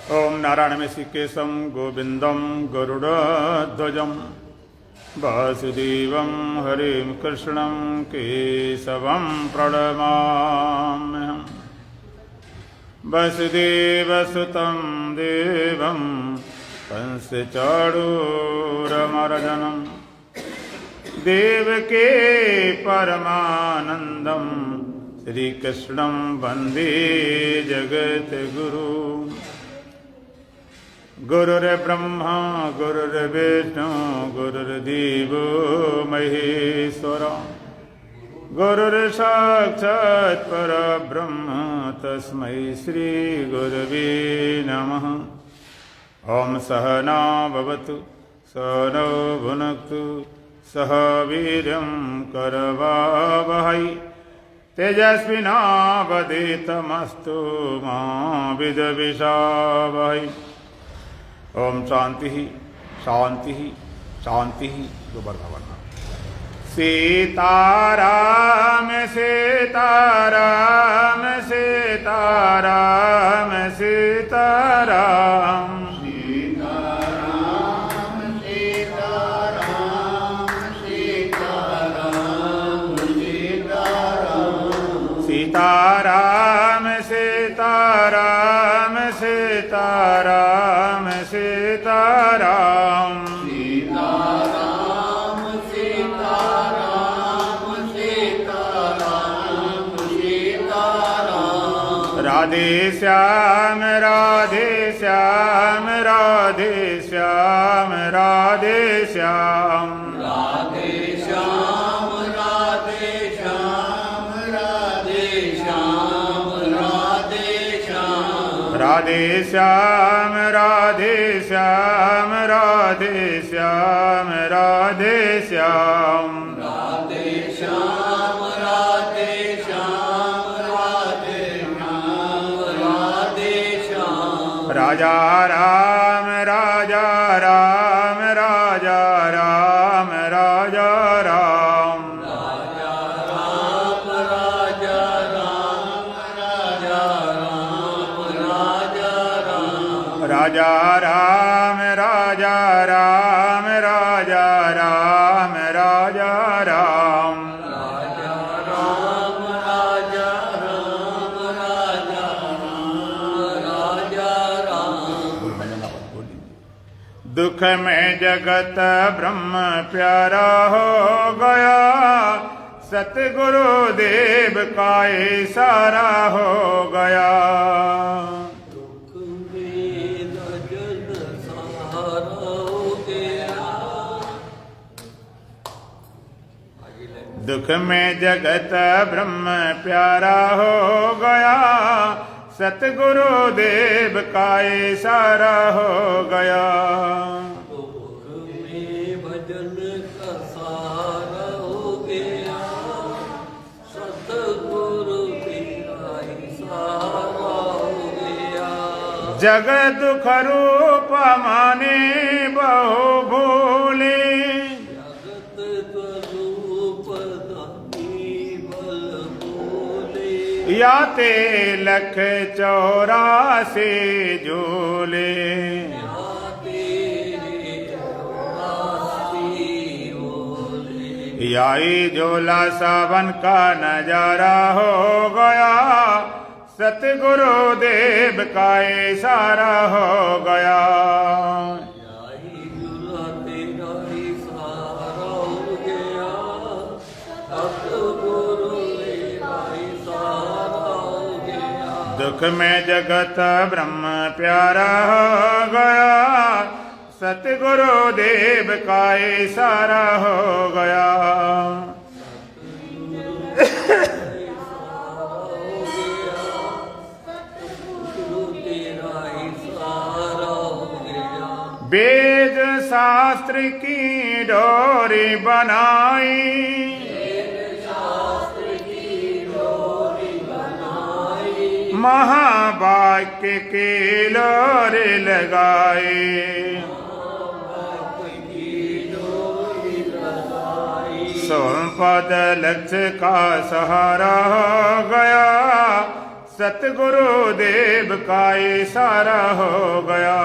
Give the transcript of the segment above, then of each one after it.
ओम नारायणमेषिकेशं गोविंदं गरुड़ध्वजं वासुदेवं हरिं कृष्णं केशवं प्रणमाम्यहम्। वसुदेवसुतं देवं कंसचाणूरमर्दनं देवकी परमानन्दं श्रीकृष्णं वन्दे जगद्गुरुम्। गुरुर्ब्रह्मा गुरुर्विष्णु गुरुर्देवो महेश्वरः गुरुर्साक्षात् परब्रह्म तस्मै श्रीगुरवे नमः। ओम सहना भवतु सहनौ भुनक्तु सह वीर्यं करवावहै तेजस्विनावधीतमस्तु मा विद्विषावहै। ओम शांति शांति शांति। भगवान सीताराम सीताराम सीताराम सीताराम सीताराम सीताराम सीताराम सीताराम सीताराम सीताराम सीताराम सीताराम। राधे श्याम राधे श्याम राधे श्याम राधे श्याम राधे श्याम राधे श्याम राधे श्याम राधे श्याम। राधे श्याम राधे श्याम राधे श्याम राधे श्याम राधे श्याम राधे श्याम राधे श्याम राधे श्याम। राजा राम राजा राम राजा राम राजा राम राजा राम राजा राम राजा राम राजा राम। राजा राम राजा राम राजा राम राजा राम राजा राम राजा राम राजा राम राजा राम। दुख में जगत ब्रह्म प्यारा हो गया सतगुरु देव का इशारा हो गया। दुख में जन सहारा हो गया। दुख में जगत ब्रह्म प्यारा हो गया सतगुरु देव का इशारा हो गया। दुख में भजन का सहारा हो गया सतगुरु तेरा इशारा हो गया। जग दुख रूप माने बहु भूले जगत स्वरूप दानी बल बोले। या ते लख 84 झूले। या तेरे चौरासी बोले। याई झोला सावन का नजारा हो गया सतगुरु देव का इशारा हो गया। याही झूला तेरा इशारा हो गया सतगुरु तेरा इशारा हो गया। दुख में जगत ब्रह्म प्यारा हो गया सतगुरु देव का इशारा हो गया। वेद शास्त्र की डोरी बनाई महावाक्य की लोरी लगाई। सोमपद लक्ष्य का सहारा हो गया सतगुरु देव का इशारा हो गया।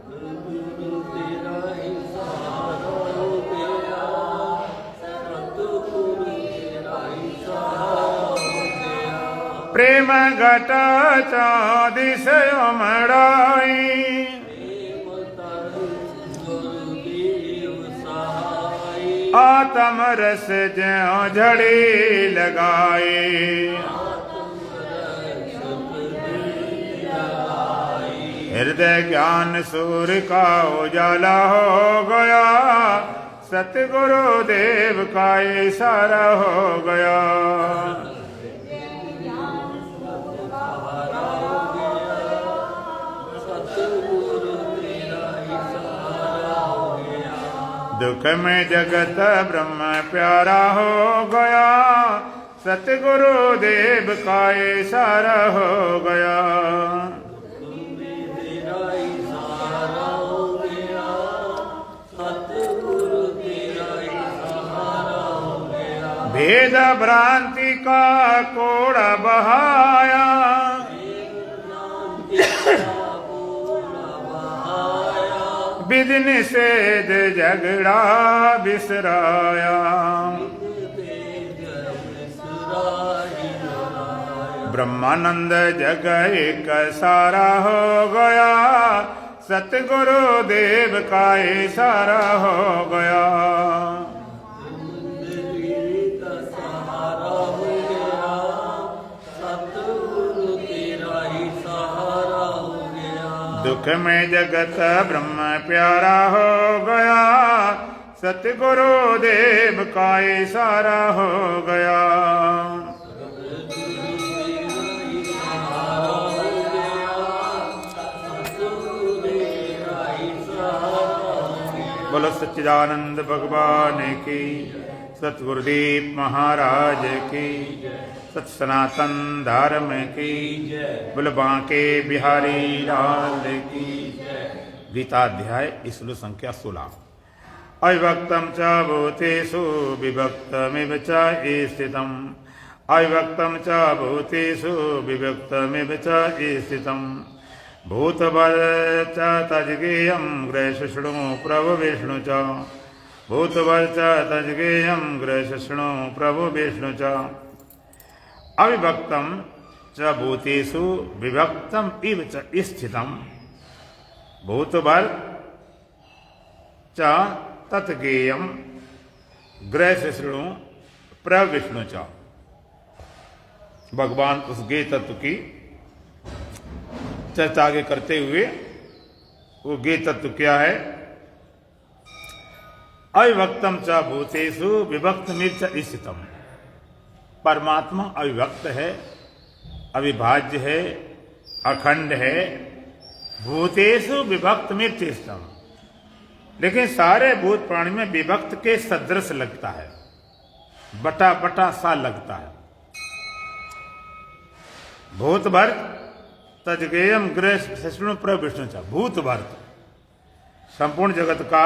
गुरु तेरा इशारा हो गया, सतगुरु तेरा इशारा हो गया। प्रेम घट चाँदी से उमड़ाई, प्रेम तरस गुरुदेव सहाय, आत्म रस ज्यों झड़ी लगाई। हृदय ज्ञान सूर्य का उजाला हो गया, सतगुरु देव का इशारा हो गया। सतगुरु तेरा इशारा हो गया। दुख में जगत ब्रह्म प्यारा हो गया, सतगुरु देव का इशारा हो गया। तेरा इशारा हो गया, सतगुरु तेरा इशारा हो गया। भेद भ्रांति का कोड़ा बहाया, विधि निषेध झगड़ा बिसराया। ब्रह्मानंद जग एक सारा हो गया, सतगुरु देव का इशारा हो गया। का सहारा हो गया, सतगुरु तेरा इशारा हो गया। दुख में जगत ब्रह्म प्यारा हो गया, सतगुरु देव का इशारा हो गया। बोलो सच्चिदानंद भगवान की, सतगुरुदेव महाराज की, सत सनातन धर्म की, बोलो बांके बिहारी लाल की। गीताध्याय श्लोक संख्या 16। अविभक्तं च भूतेषु विभक्तमिव च स्थितम्, अविभक्तं च भूतेषु विभक्तमिव च स्थितम्। भूतबल च तज्ज्ञेयं गृहशिष्णु प्रभु विष्णु च, भूतबल च तज्ज्ञेयं गृहशिष्णु प्रभु विष्णु च। अविभक्तं च भूतेषु विभक्तम इव च स्थितम्, भूतबल च तज्ज्ञेयं गृहशिष्णु प्रभु विष्णु च। भगवान उस ज्ञेय तत्व की चर्चा आगे करते हुए, वो ज्ञेय तत्व क्या है? अविभक्तम च भूतेषु विभक्तमिव च स्थितम्। परमात्मा अविभक्त है, अविभाज्य है, अखंड है, भूतेषु विभक्तमिव च स्थितम्। लेकिन सारे भूत प्राणी में विभक्त के सदृश लगता है, बटा बटा सा लगता है। भूत भर्त तज्ज्ञेयं गृहशिष्णु प्रभु विष्णु च। भूत भर्त संपूर्ण जगत का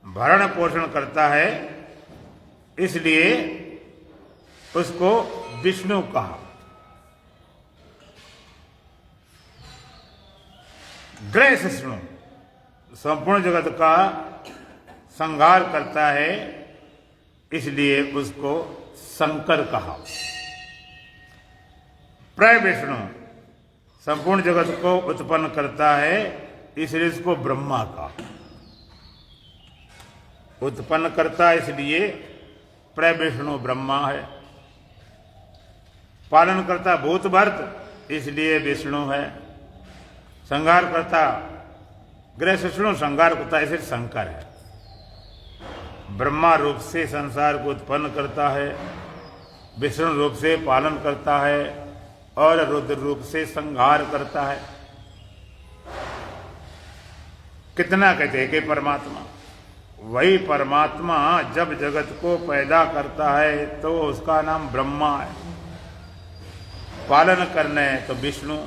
भरण पोषण करता है, इसलिए उसको विष्णु कहा। गृहशिष्णु संपूर्ण जगत का संहार करता है, इसलिए उसको शंकर कहा। प्रभु विष्णु संपूर्ण जगत को उत्पन्न करता है, इसलिए इसको ब्रह्मा का। उत्पन्न करता है इसलिए प्रभु विष्णु ब्रह्मा है। पालन करता भूत भर्त, इसलिए विष्णु है। संहार करता गृहशिष्णु, संहार करता इसलिए शंकर है। ब्रह्मा रूप से संसार को उत्पन्न करता है, विष्णु रूप से पालन करता है और रुद्र रूप से संहार करता है। कितना कहते हैं कि परमात्मा, वही परमात्मा जब जगत को पैदा करता है तो उसका नाम ब्रह्मा है, पालन करने तो विष्णु,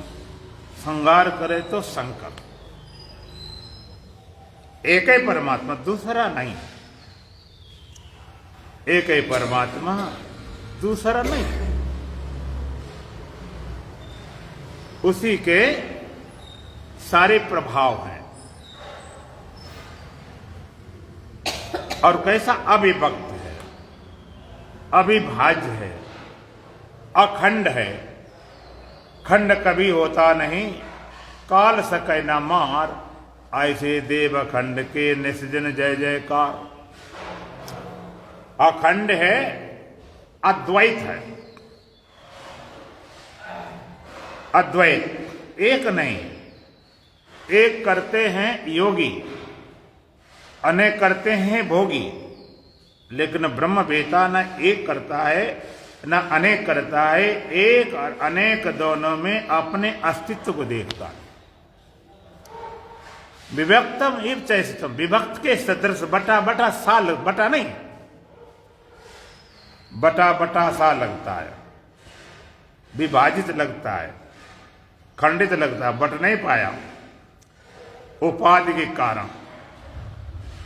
संहार करे तो शंकर। एक ही परमात्मा, दूसरा नहीं। एक ही परमात्मा, दूसरा नहीं। उसी के सारे प्रभाव हैं। और कैसा अविभक्त है, अविभाज्य है, अखंड है। खंड कभी होता नहीं, काल सकै न मार, ऐसे देव खंड के निस्जन जय जयकार। अखंड है, अद्वैत है। अद्वैत एक नहीं, एक करते हैं योगी, अनेक करते हैं भोगी। लेकिन ब्रह्म वेता न एक करता है न अनेक करता है, एक और अनेक दोनों में अपने अस्तित्व को देखता है। विभक्तम इव चैसितम, विभक्त के सदृश, बटा बटा सा, बटा नहीं, बटा बटा सा लगता है, विभाजित लगता है, खंडित लगता है, बट नहीं पाया उपाधि के कारण।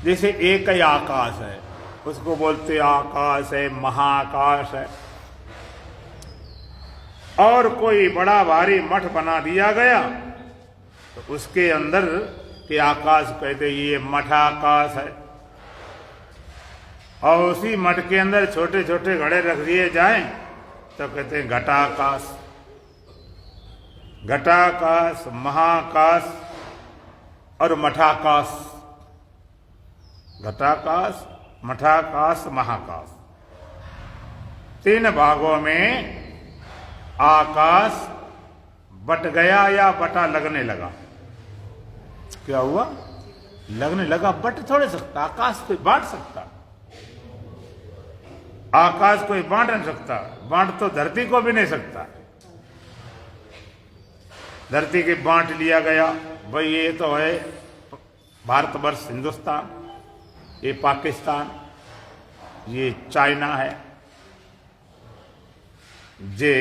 जैसे एक ही आकाश है, उसको बोलते आकाश है, महाकाश है। और कोई बड़ा भारी मठ बना दिया गया तो उसके अंदर के आकाश कहते ये मठाकाश है। और उसी मठ के अंदर छोटे छोटे घड़े रख दिए जाएं तो कहते हैं घटाकाश। घटाकाश, महाकाश और मठाकाश। घटाकाश, मठाकाश, महाकाश, तीन भागों में आकाश बट गया या बटा लगने लगा। क्या हुआ? लगने लगा। बट थोड़े सकता, आकाश कोई बांट सकता? आकाश कोई बांट नहीं सकता। बांट तो धरती को भी नहीं सकता। धरती के बांट लिया गया, भाई ये तो है भारतवर्ष, हिंदुस्तान, ये पाकिस्तान, ये चाइना है, ये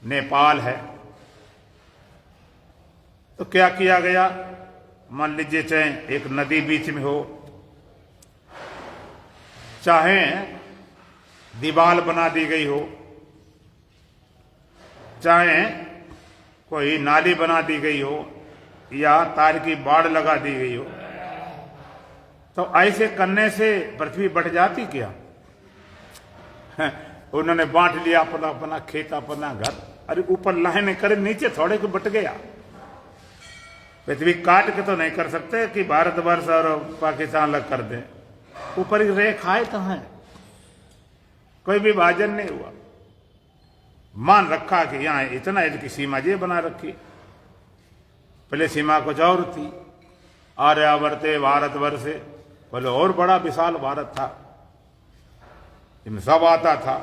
नेपाल है। तो क्या किया गया? मान लीजिए चाहे एक नदी बीच में हो, चाहे दीवार बना दी गई हो, चाहे कोई नाली बना दी गई हो या तार की बाड़ लगा दी गई हो, तो ऐसे करने से पृथ्वी बढ़ जाती क्या? उन्होंने बांट लिया अपना अपना खेत, अपना घर। अरे ऊपर लाइन करे, नीचे थोड़े को बट गया। पृथ्वी काट के तो नहीं कर सकते कि भारतवर्ष और पाकिस्तान अलग कर दें। ऊपर की रेखाएं तो हैं, कोई विभाजन नहीं हुआ। मान रखा कि यहां इतना इसकी सीमा ये बना रखी। पहले सीमा कुछ और थी, आर्यावर्ते भारतवर्षे, पहले और बड़ा विशाल भारत था, जिसमें सब आता था।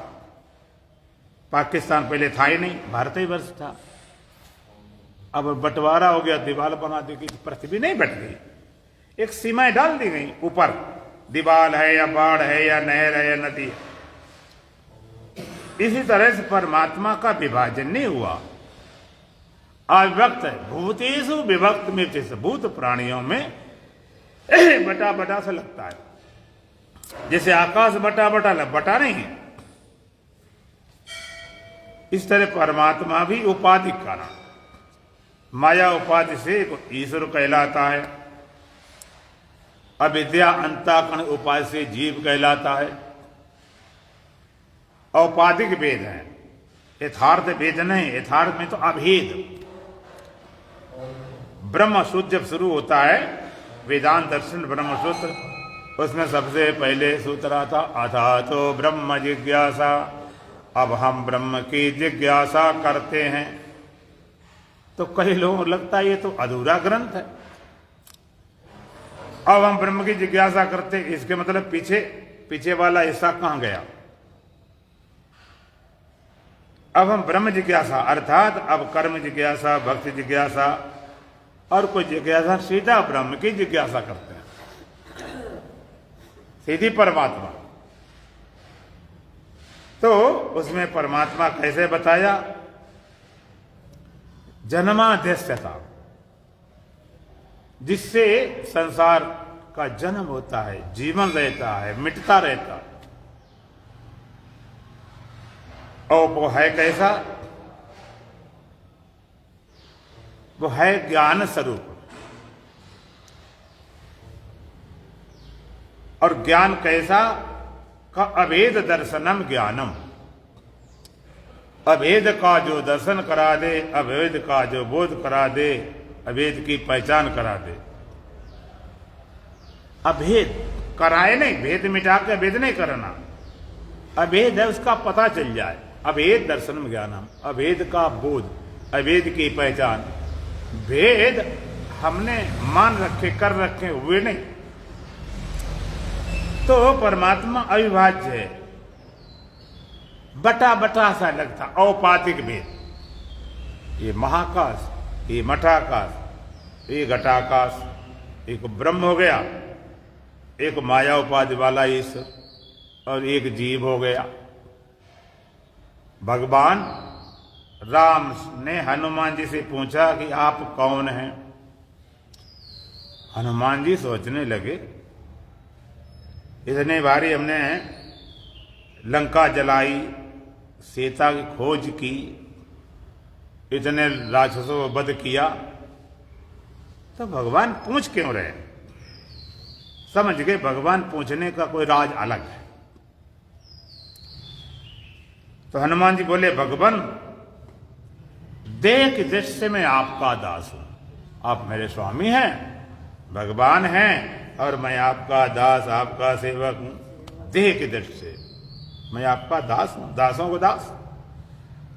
पाकिस्तान पहले था ही नहीं, भारत ही वर्ष था। अब बंटवारा हो गया, दीवार बना दी गई, पृथ्वी नहीं बट गई। एक सीमाएं डाल दी गई, ऊपर दीवार है या बाढ़ है या नहर है या नदी है। इसी तरह से परमात्मा का विभाजन नहीं हुआ, अविभक्त है। भूतेषु विभक्त में, जैसे भूत प्राणियों में बटा बटा सा लगता है। जैसे आकाश बटा बटा बटा नहीं है, इस तरह परमात्मा भी उपाधि कारण, माया उपाधि से ईश्वर कहलाता है। अविद्या अंतःकरण उपाधि से जीव कहलाता है। औपाधिक भेद है, यथार्थ भेद नहीं। यथार्थ में तो अभेद। ब्रह्म सूत्र जब शुरू होता है, वेदांत दर्शन ब्रह्म सूत्र, उसमें सबसे पहले सूत्र आता अथा तो ब्रह्म जिज्ञासा। अब हम ब्रह्म की जिज्ञासा करते हैं। तो कई लोगों को लगता है ये तो अधूरा ग्रंथ है। अब हम ब्रह्म की जिज्ञासा करते, इसके मतलब पीछे वाला हिस्सा कहां गया? अब हम ब्रह्म जिज्ञासा अर्थात अब कर्म जिज्ञासा, भक्ति जिज्ञासा और कोई जिज्ञासा, सीधा ब्रह्म की जिज्ञासा करते हैं, सीधी परमात्मा। तो उसमें परमात्मा कैसे बताया? जन्माद्यस्यता, जिससे संसार का जन्म होता है, जीवन रहता है, मिटता रहता है। और वो है कैसा? वो है ज्ञान स्वरूप। और ज्ञान कैसा? का अभेद दर्शनम ज्ञानम। अभेद का जो दर्शन करा दे, अभेद का जो बोध करा दे, अभेद की पहचान करा दे। अभेद कराए नहीं, भेद मिटा के अभेद नहीं करना। अभेद है उसका पता चल जाए। अभेद दर्शनम ज्ञानम, अभेद का बोध, अभेद की पहचान। भेद हमने मान रखे, कर रखे हुए नहीं। तो परमात्मा अविभाज्य है, बटा बटा सा लगता, औपाधिक भेद। ये महाकाश, ये मठाकाश, ये घटाकाश, एक ब्रह्म हो गया, एक माया उपाधि वाला ईश्वर, और एक जीव हो गया। भगवान राम ने हनुमान जी से पूछा कि आप कौन हैं? हनुमान जी सोचने लगे, इतने भारी हमने लंका जलाई, सीता की खोज की, इतने राक्षसों को वध किया, तो भगवान पूछ क्यों रहे? समझ गए भगवान पूछने का कोई राज अलग है। तो हनुमान जी बोले, भगवान देह की दृष्टि से मैं आपका दास हूं। आप मेरे स्वामी हैं, भगवान हैं, और मैं आपका दास, आपका सेवक हूं। देह की दृष्टि से मैं आपका दास हूं, दासों को दास।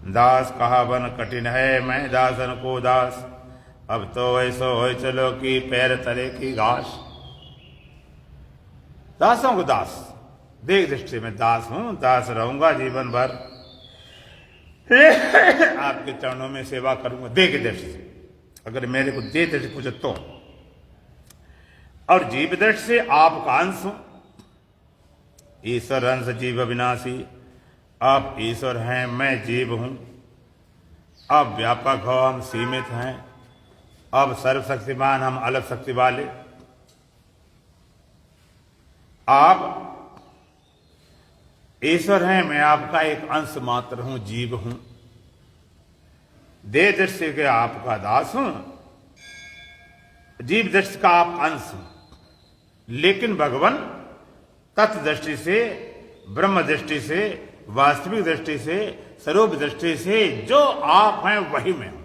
दास कहा बन कठिन है, मैं दासन को दास। अब तो ऐसो हो चलो कि पैर तले की घास। दासों को दास, देह दृष्टि से मैं दास हूं, दास रहूंगा जीवन भर। आपके चरणों में सेवा करूंगा देह की दृष्टि से। अगर मेरे को देह दृष्टि पूछे तो, और जीव दृष्टि से आपका अंश हूं। ईश्वर अंश जीव अविनाशी। आप ईश्वर हैं, मैं जीव हूं। आप व्यापक हो, हम सीमित हैं। अब सर्वशक्तिमान, हम अलग शक्ति वाले। आप ईश्वर हैं, मैं आपका एक अंश मात्र हूं, जीव हूं। देह दृष्टि के आपका दास हूं, जीव दृष्टि का आप अंश हैं। लेकिन भगवान तत्व दृष्टि से, ब्रह्म दृष्टि से, वास्तविक दृष्टि से, स्वरूप दृष्टि से जो आप हैं वही मैं हूं।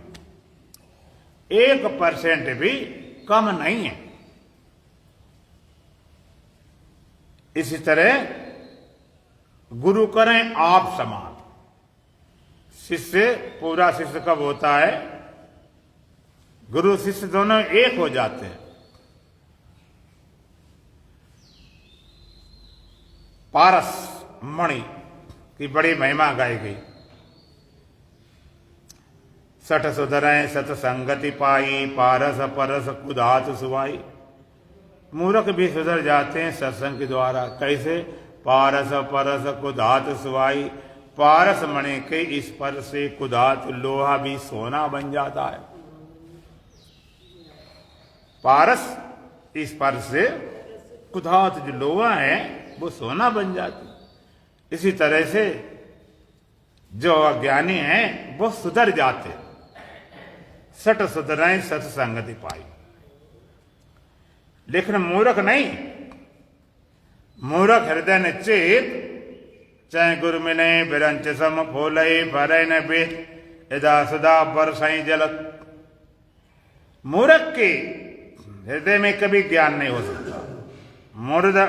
1% भी कम नहीं है। इसी तरह गुरु करें आप समान। शिष्य, पूरा शिष्य कब होता है? गुरु शिष्य दोनों एक हो जाते हैं। पारस मणि की बड़ी महिमा गाई गई। सठ सुधरें सतसंगति पाई, पारस परस कुदात सुवाई। मूर्ख भी सुधर जाते हैं सत्संग के द्वारा। कैसे? पारस परस कुदात सुवाई। पारस मणि के स्पर्श से कुदात लोहा भी सोना बन जाता है। पारस स्पर्श से कुदात जो लोहा है वो सोना बन जाती। इसी तरह से जो अज्ञानी हैं वो सुधर जाते। सठ सुधरें सत्संगति पाई। लेकिन मूर्ख नहीं। मूर्ख हृदय ने चेत, चाहे गुरु मिले बिरंच सम फोलई भरे न बेत यदा सदा बरसाई जलत। मूर्ख के हृदय में कभी ज्ञान नहीं हो सकता।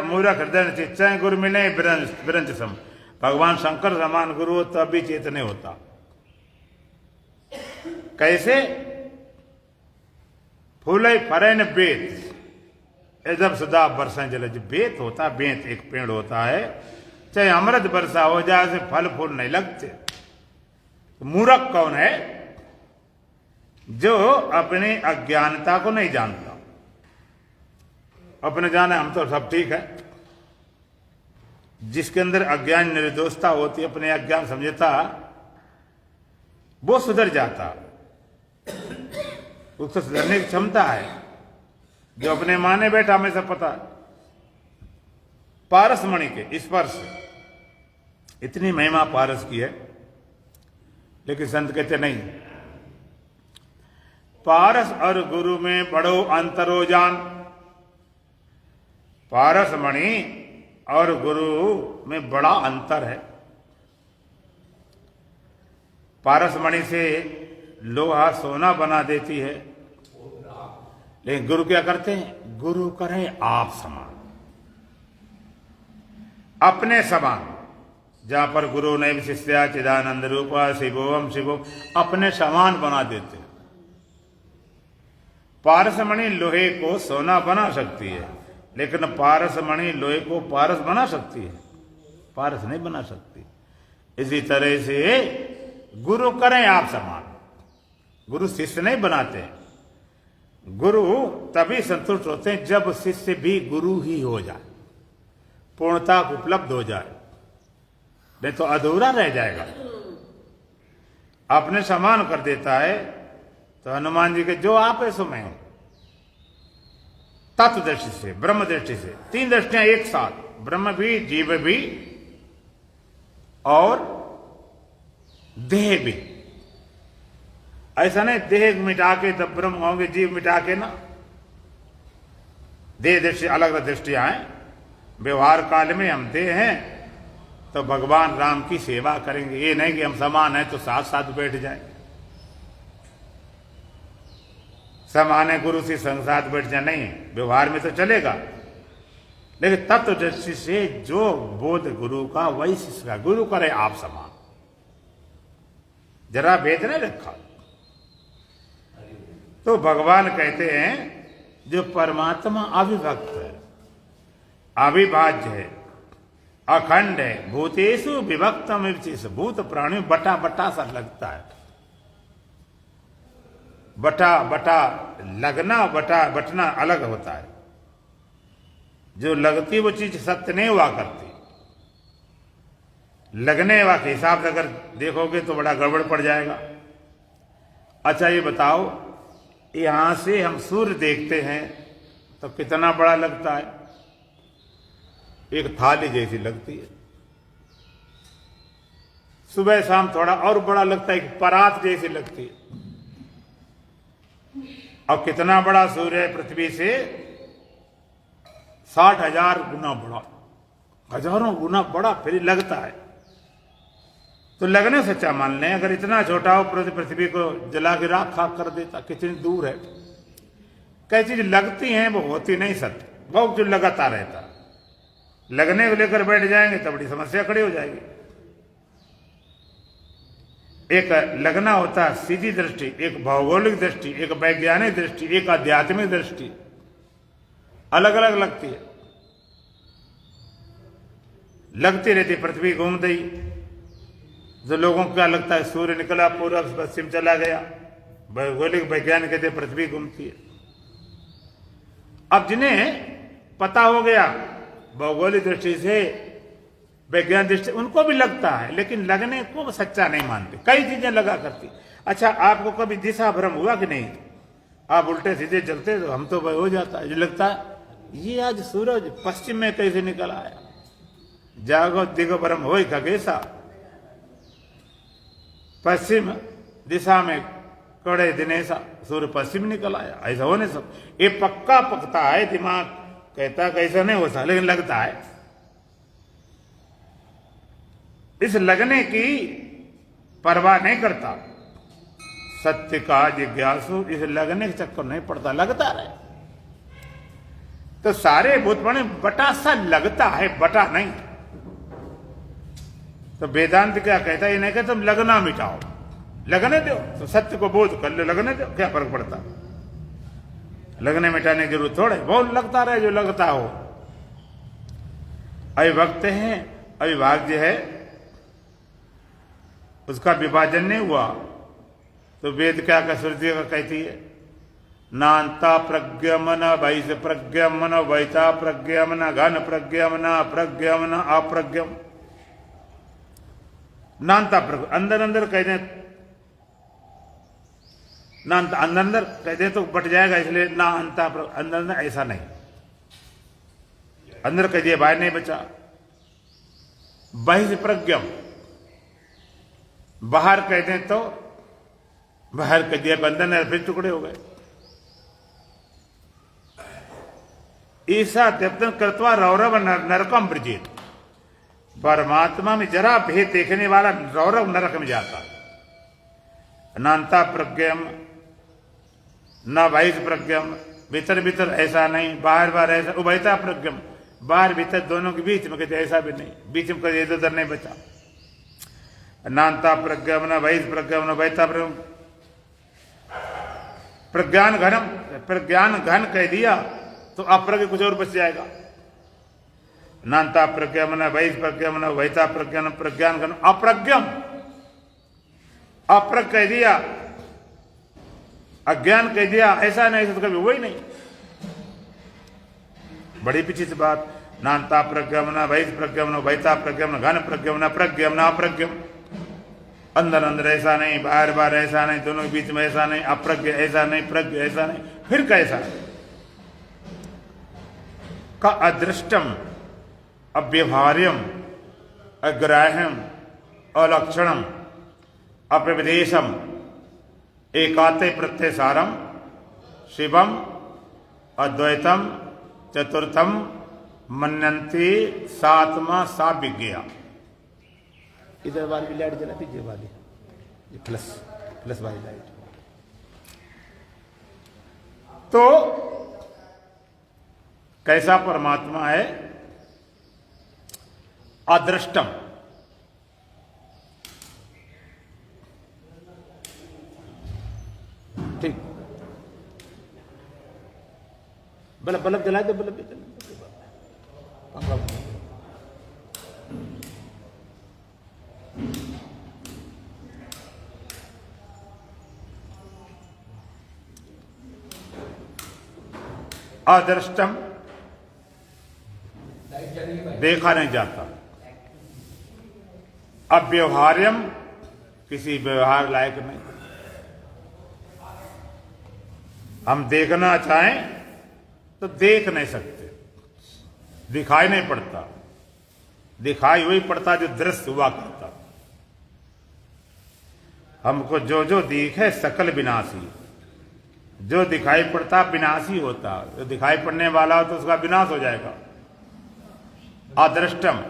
मूर्ख हृदय ने चेत, चाहे गुरु मिले बिरंच सम। भगवान शंकर समान गुरु हो तब भी चेत नहीं होता। कैसे? फूलई फरे न बेत जब सदा बरसा जल। जो बेत होता है, बेत एक पेड़ होता है, चाहे अमृत वर्षा हो जाए से फल फूल नहीं लगते। तो मूर्ख कौन है? जो अपनी अज्ञानता को नहीं जानता। अपने जाने हम तो सब ठीक है। जिसके अंदर अज्ञान निर्दोषता होती, अपने अज्ञान समझता, वो सुधर जाता। उसको सुधरने की क्षमता है। जो अपने माने बैठा, हमें सब पता है। पारस मणि के स्पर्श, इतनी महिमा पारस की है। लेकिन संत कहते नहीं, पारस और गुरु में बड़ो अंतरो जान। पारस मणि और गुरु में बड़ा अंतर है। पारस मणि से लोहा सोना बना देती है, लेकिन गुरु क्या करते हैं? गुरु करें आप समान, अपने समान। जहां पर गुरु ने शिष्या चिदानंद रूपा शिवोम शिवो अपने समान बना देते हैं। पारसमणि लोहे को सोना बना सकती है, लेकिन पारसमणि लोहे को पारस बना सकती है? पारस नहीं बना सकती। इसी तरह से गुरु करें आप समान। गुरु शिष्य नहीं बनाते। गुरु तभी संतुष्ट होते हैं जब शिष्य भी गुरु ही हो जाए, पूर्णता को उपलब्ध हो जाए, नहीं तो अधूरा रह जाएगा। अपने समान कर देता है तो हनुमान जी के जो आप है सो मैं हूं। तत्व दृष्टि से, ब्रह्म दृष्टि से, तीन दृष्टियां एक साथ, ब्रह्म भी, जीव भी और देह भी। ऐसा नहीं देह मिटा के तब ब्रह्म होंगे, जीव मिटा के ना। देह दृष्टि अलग अलग दृष्टियां हैं। व्यवहार काल में हम देह हैं तो भगवान राम की सेवा करेंगे। ये नहीं कि हम समान हैं तो साथ साथ बैठ जाए। समान है गुरु से संग साथ बैठ जाए, नहीं। व्यवहार में तो चलेगा, लेकिन तत्व दृष्टि से जो बोध गुरु का वही शिष्य का। गुरु करे आप समान, जरा भेद नहीं रखा। तो भगवान कहते हैं जो परमात्मा अविभक्त है, अविभाज्य है, अखंड है, भूतेषु विभक्तम विभक्तम। भूत प्राणी बटा बटा सा लगता है। बटा बटा लगना, बटा बटना अलग होता है। जो लगती वो चीज सत्य नहीं हुआ करती। लगने के हिसाब से अगर देखोगे तो बड़ा गड़बड़ पड़ जाएगा। अच्छा ये बताओ, यहां से हम सूर्य देखते हैं तो कितना बड़ा लगता है? एक थाली जैसी लगती है। सुबह शाम थोड़ा और बड़ा लगता है, एक परात जैसी लगती है। और कितना बड़ा सूर्य है? पृथ्वी से 60,000 गुना बड़ा, हजारों गुना बड़ा फिर लगता है। तो लगने सच्चा मान लें। अगर इतना छोटा हो, पृथ्वी को जला के राख खाक कर देता। कितनी दूर है। कई चीज लगती हैं वो होती नहीं सत्य। बहुत जो लगाता रहता, लगने को लेकर बैठ जाएंगे तो बड़ी समस्या खड़ी हो जाएगी। एक लगना होता है सीधी दृष्टि, एक भौगोलिक दृष्टि, एक वैज्ञानिक दृष्टि, एक आध्यात्मिक दृष्टि। अलग अलग लगती है, लगती रहती। पृथ्वी घूम गई जो लोगों को क्या लगता है? सूर्य निकला, पूर्व पश्चिम चला गया। भौगोलिक वैज्ञानिक कहते पृथ्वी घूमती है। अब जिन्हें पता हो गया भौगोलिक दृष्टि से, वैज्ञानिक दृष्टि, उनको भी लगता है, लेकिन लगने को सच्चा नहीं मानते। कई चीजें लगा करती। अच्छा, आपको कभी दिशा भ्रम हुआ कि नहीं? आप उल्टे सीधे चलते तो हम तो हो जाता है, जो लगता है ये आज सूरज पश्चिम में कैसे निकल आया। जागो दिगो भ्रम हो खगेशा। पश्चिम दिशा में कड़े दिनेशा, सूर्य पश्चिम निकल आया। ऐसा होने सब ये पक्का पकता है। दिमाग कहता कैसा नहीं होता, लेकिन लगता है। इस लगने की परवाह नहीं करता सत्य का जिज्ञासु। इस लगने के चक्कर नहीं पड़ता, लगता रहे। तो सारे भूतपणे बटा सा लगता है, बटा नहीं। तो वेदांत क्या कहता है? ये नहीं कहता तुम लगना मिटाओ, लगने दो, तो सत्य को बोध कर लो, लगने दो, क्या फर्क पड़ता? लगने मिटाने की जरूरत थोड़े, बहुत लगता रहे जो लगता हो। अविभक्त है, अविभाज्य है, उसका विभाजन नहीं हुआ। तो वेद क्या का श्रुति का कहती है? नान्ता प्रज्ञमन, वैस प्रज्ञमन, वैता प्रज्ञमन, घन प्रज्ञमन, अप्रज्ञमन, अप्रज्ञम। नान्ता प्रज्ञ, अंदर अंदर कह दें, ना अंदर अंदर कह दें तो बट जाएगा, इसलिए ना अंता अंदर अंदर, ऐसा नहीं। अंदर कह दिए बाहर नहीं बचा। बहिष प्रज्ञम, बाहर कह दें तो बाहर कर दिया बंधन है, फिर टुकड़े हो गए। ईसा त्यक्तन कृत्वा रौरव नरकम ब्रजेत। परमात्मा में जरा भेद देखने वाला रौरव नरक में जाता। नान्ता प्रज्ञम न बाहिर प्रज्ञम, भीतर भीतर ऐसा नहीं, बाहर बाहर ऐसा, उभयता प्रज्ञम, बाहर भीतर दोनों के बीच में कहते ऐसा भी नहीं, बीच में कभी इधर उधर नहीं बचा। नान्ता प्रज्ञम न बाहिर प्रज्ञम न उभयता प्रज्ञम। प्रज्ञान घनम, प्रज्ञान घन कह दिया तो अप्रज्ञ कुछ और बच जाएगा। नान्ता प्रज्ञम न बाहिर प्रज्ञम न उभयता प्रज्ञम, प्रज्ञान घन अप्रज्ञम, अप्रज्ञ कह दिया, अज्ञान कह दिया, ऐसा नहीं, ऐसा तो कभी हुआ ही नहीं। बड़ी पीछे से बात। नान्ता प्रज्ञम न बाहिर प्रज्ञम न उभयता प्रज्ञम न घन प्रज्ञम न प्रज्ञम न अप्रज्ञम। अंदर अंदर ऐसा नहीं, बाहर बाहर ऐसा नहीं, दोनों के बीच में ऐसा नहीं, अप्रज्ञ ऐसा नहीं, प्रज्ञ ऐसा नहीं, फिर कैसा का अदृष्टम अव्यवहार्यम अग्राह्यम अलक्षणम अप्रविदेशम एकाते प्रत्यसारम शिवम अद्वैतम चतुर्थम मन्यन्ति सात्मा सा विज्ञा। इधर वाली लाइट जला दीजिए, वाली ये प्लस वाली लाइट। तो कैसा परमात्मा है? अदृष्टम, ठीक। बल्ब बल्ब जला दे, बल्ब अदृष्टम, देखा नहीं जाता। अव्यवहार्यम, किसी व्यवहार लायक नहीं। हम देखना चाहें तो देख नहीं सकते, दिखाई नहीं पड़ता। दिखाई वही पड़ता जो दृश्य हुआ करता। हमको जो जो दिखे सकल विनाशी, जो दिखाई पड़ता विनाशी होता। जो दिखाई पड़ने वाला हो तो उसका विनाश हो जाएगा। अदृष्टम,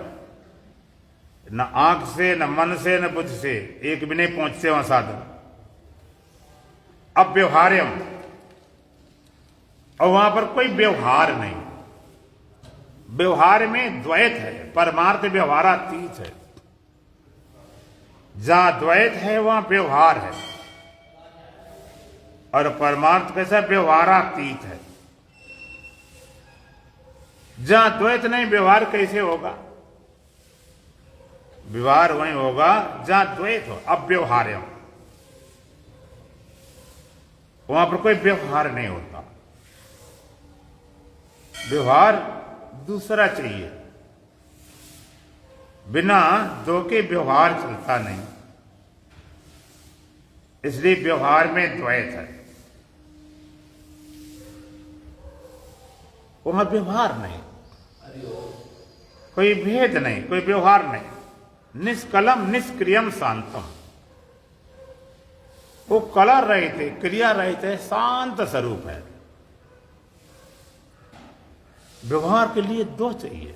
न आंख से न मन से न बुद्ध से एक भी नहीं पहुंचते वहां साधन। अव्यवहार्यम, और वहां पर कोई व्यवहार नहीं। व्यवहार में द्वैत है, परमार्थ व्यवहारातीत है। जहां द्वैत है वहां व्यवहार है, और परमार्थ कैसा व्यवहारातीत है। जहां द्वैत नहीं, व्यवहार कैसे होगा? व्यवहार वहीं होगा जहां द्वैत हो, अव्यवहार्यम। वहां पर कोई व्यवहार नहीं होता। व्यवहार दूसरा चाहिए, बिना दो के व्यवहार चलता नहीं। इसलिए व्यवहार में द्वैत है, वहां व्यवहार नहीं, कोई भेद नहीं, कोई व्यवहार नहीं। निष्कलम निष्क्रियम शांतम, वो कला रहित है, क्रिया रहित है, शांत स्वरूप है। व्यवहार के लिए दो चाहिए।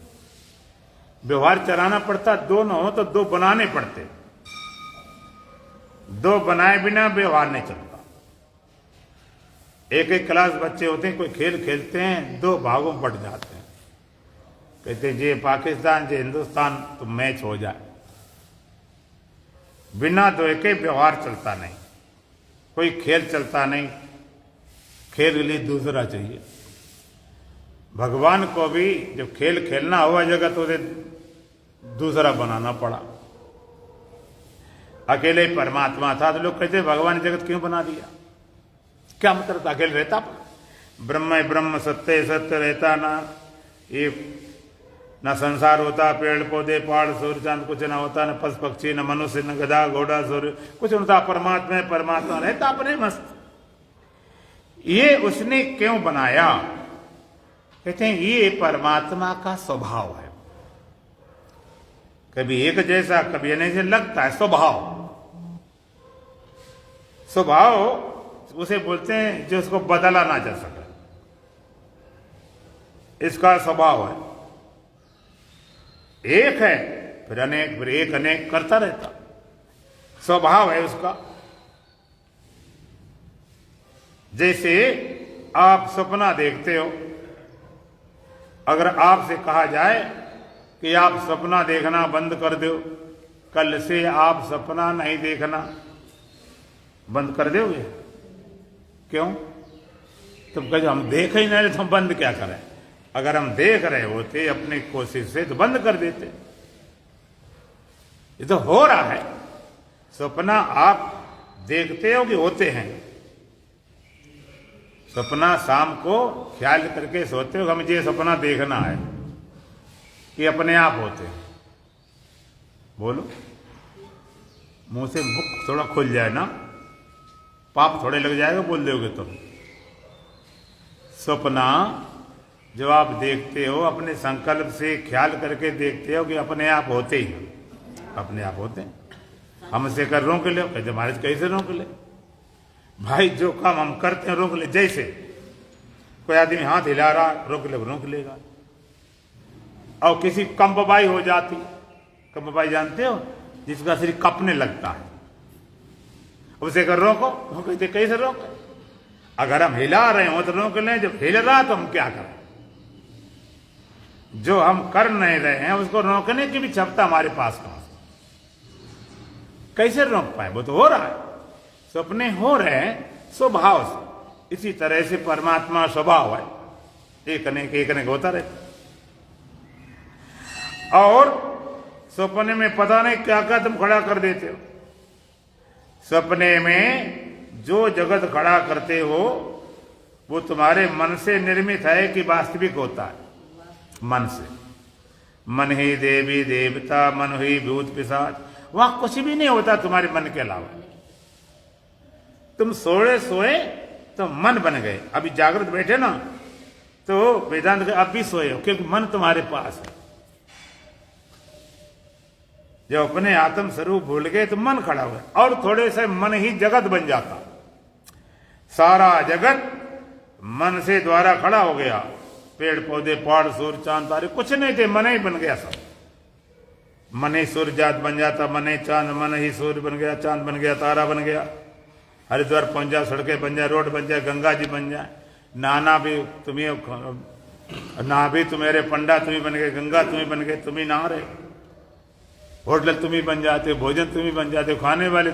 व्यवहार चलाना पड़ता, दो न हो तो दो बनाने पड़ते। दो बनाए बिना व्यवहार नहीं चलता। एक एक क्लास बच्चे होते हैं, कोई खेल खेलते हैं, दो भागों में बट जाते हैं। कहते हैं जे पाकिस्तान जे हिंदुस्तान, तो मैच हो जाए। बिना दो एक व्यवहार चलता नहीं, कोई खेल चलता नहीं। खेल के लिए दूसरा चाहिए। भगवान को भी जब खेल खेलना हुआ जगह तो उसे दूसरा बनाना पड़ा। अकेले परमात्मा था तो लोग कहते भगवान जगत क्यों बना दिया? क्या मतलब? अकेले रहता, ब्रह्म ब्रह्म सत्य सत्य रहता ना, ये न संसार होता, पेड़ पौधे पहाड़ सूर्य चांद कुछ ना होता, न पशु पक्षी, न मनुष्य, न गधा घोड़ा सूर्य कुछ होता। परमात्मा परमात्मा रहता अपने मस्त। ये उसने क्यों बनाया? कहते हैं ये परमात्मा का स्वभाव है। कभी एक जैसा, कभी नहीं से लगता है। स्वभाव स्वभाव उसे बोलते हैं जो उसको बदला ना जा सके, इसका स्वभाव है। एक है फिर अनेक, फिर एक अनेक करता रहता, स्वभाव है उसका। जैसे आप सपना देखते हो, अगर आपसे कहा जाए कि आप सपना देखना बंद कर दो, कल से आप सपना नहीं देखना, बंद कर दोगे? क्यों? तुम कहो हम देख ही नहीं, तो हम बंद क्या करें? अगर हम देख रहे होते अपनी कोशिश से तो बंद कर देते। ये तो हो रहा है। सपना आप देखते हो कि होते हैं? सपना शाम को ख्याल करके सोते हो हमें ये सपना देखना है, कि अपने आप होते हैं? बोलो, मुंह से मुख थोड़ा खुल जाए ना, पाप थोड़े लग जाएगा बोल दोगे तुम। सपना जो आप देखते हो अपने संकल्प से ख्याल करके देखते हो कि अपने आप होते ही, अपने आप होते हैं। हमसे कर रोक ले, कहते महाराज कैसे रोक ले? भाई जो काम हम करते हैं रोक ले। जैसे कोई आदमी हाथ हिला रहा, रोक ले, रोक लेगा। और किसी कंपबाई हो जाती, कंपबाई जानते हो, जिसका शरीर कपने लगता है, उसे कर रोको, वो कहते कैसे रोक? अगर हम हिला रहे हो तो रोक लें, जब हिल रहा तो हम क्या करें? जो हम कर नहीं रहे हैं उसको रोकने की भी क्षमता हमारे पास कहां से? कैसे रोक पाए? वो तो हो रहा है, सपने हो रहे हैं स्वभाव से। इसी तरह से परमात्मा स्वभाव है, एक अनेक होता रहता। और सपने में पता नहीं क्या क्या तुम खड़ा कर देते हो। सपने में जो जगत खड़ा करते हो वो तुम्हारे मन से निर्मित है कि वास्तविक होता है? मन से। मन ही देवी देवता, मन ही भूत पिशाच, वहां कुछ भी नहीं होता तुम्हारे मन के अलावा। तुम सोए तो मन बन गए, अभी जागृत बैठे ना तो वेदांत के अब भी सोए हो, क्योंकि मन तुम्हारे पास है। जब अपने आत्म स्वरूप भूल गए तो मन खड़ा हुआ, और थोड़े से मन ही जगत बन जाता। सारा जगत मन से द्वारा खड़ा हो गया। पेड़ पौधे, पहाड़, सूर्य, चांद, तारे कुछ नहीं थे, मन ही बन गया सब। मन ही सूर्य जात बन जाता, मन ही चांद, मन ही सूर्य बन गया, चांद बन गया, तारा बन गया। हरिद्वार पहुंच जाए, सड़कें बन जाए, रोड बन जाए, गंगा जी बन जाए। नहाना भी तुम्हें, नहा भी तुम्हारे पंडा तुम्ही बन गए, गंगा तुम्ही बन गए, तुम्ही नहा रहे। होटल तुम ही बन जाते हो, भोजन तुम ही बन जाते हो, खाने वाले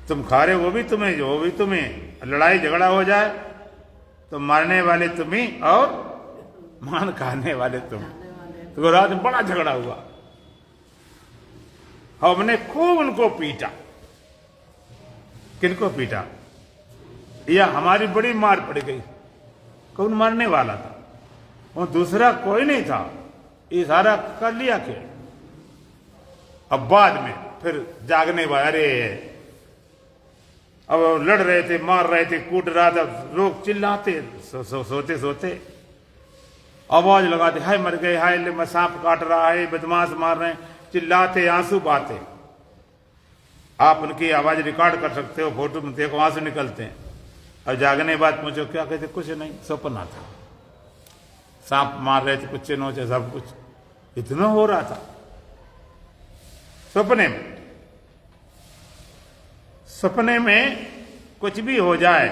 तुम खा रहे हो वो भी तुम्हें, वो भी तुम्हें। लड़ाई झगड़ा हो जाए तो मारने वाले तुम ही और मान खाने वाले तुम। तो रात में बड़ा झगड़ा हुआ, हमने खूब उनको पीटा। किनको पीटा? या हमारी बड़ी मार पड़ गई। कौन मारने वाला था? वो दूसरा कोई नहीं था, इशारा कर लिया खेल। अब बाद में फिर जागने वाले, अरे अब लड़ रहे थे, मार रहे थे, कूट रहा था, लोग चिल्लाते, सोते सोते आवाज लगाते, हाय मर गए, हाय ले सांप काट रहा है, बदमाश मार रहे हैं, चिल्लाते, आंसू बहाते। आप उनकी आवाज रिकॉर्ड कर सकते हो, फोटो में देखो, आंसू निकलते हैं। और जागने बाद पूछो क्या कहते? कुछ नहीं, सपना था, सांप मार रहे थे, कुछ नोचे, सब कुछ इतना हो रहा था सपने में। सपने में कुछ भी हो जाए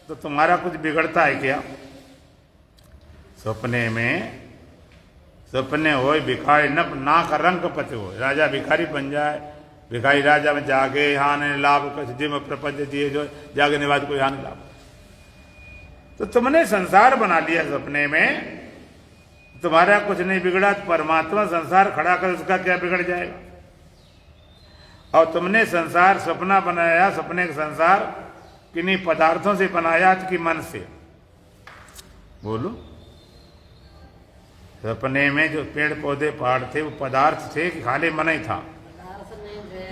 तो तुम्हारा कुछ बिगड़ता है क्या? सपने में, सपने हो भिखारी ना का रंग पते हो, राजा भिखारी बन जाए, भिखारी राजा में जागे, हानि लाभ जिम प्रपंच दिए, जो जागने बाद कोई हानि लाभ। तो तुमने संसार बना लिया सपने में, तुम्हारा कुछ नहीं बिगड़ा। परमात्मा संसार खड़ा कर, उसका क्या बिगड़ जाएगा? और तुमने संसार सपना बनाया, सपने का संसार किन्हीं पदार्थों से बनाया कि मन से? बोलो। सपने में जो पेड़ पौधे पहाड़ थे वो पदार्थ थे कि खाली मन ही था?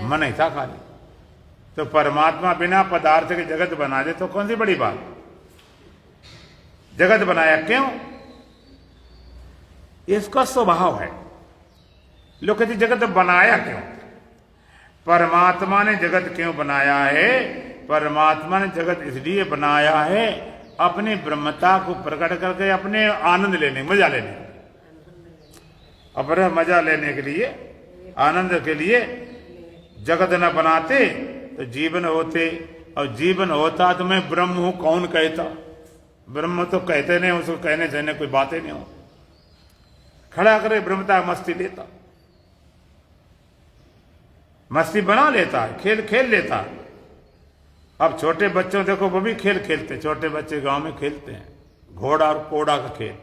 मन ही था खाली। तो परमात्मा बिना पदार्थ के जगत बना दे तो कौन सी बड़ी बात? जगत बनाया क्यों? इसका स्वभाव है। लोग कहते जगत बनाया क्यों? परमात्मा ने जगत क्यों बनाया है? परमात्मा ने जगत इसलिए बनाया है अपनी ब्रह्मता को प्रकट करके अपने आनंद लेने, मजा लेने, अपने मजा लेने के लिए, आनंद के लिए जगत न बनाते तो जीवन होते, और जीवन होता तो मैं ब्रह्म हूं कौन कहता? ब्रह्म तो कहते नहीं, उसको कहने देने कोई बातें नहीं हो। खड़ा करे ब्रह्मता मस्ती लेता, मस्ती बना लेता है, खेल खेल लेता है। अब छोटे बच्चों देखो वो भी खेल खेलते, छोटे बच्चे गांव में खेलते हैं घोड़ा और कोड़ा का खेल।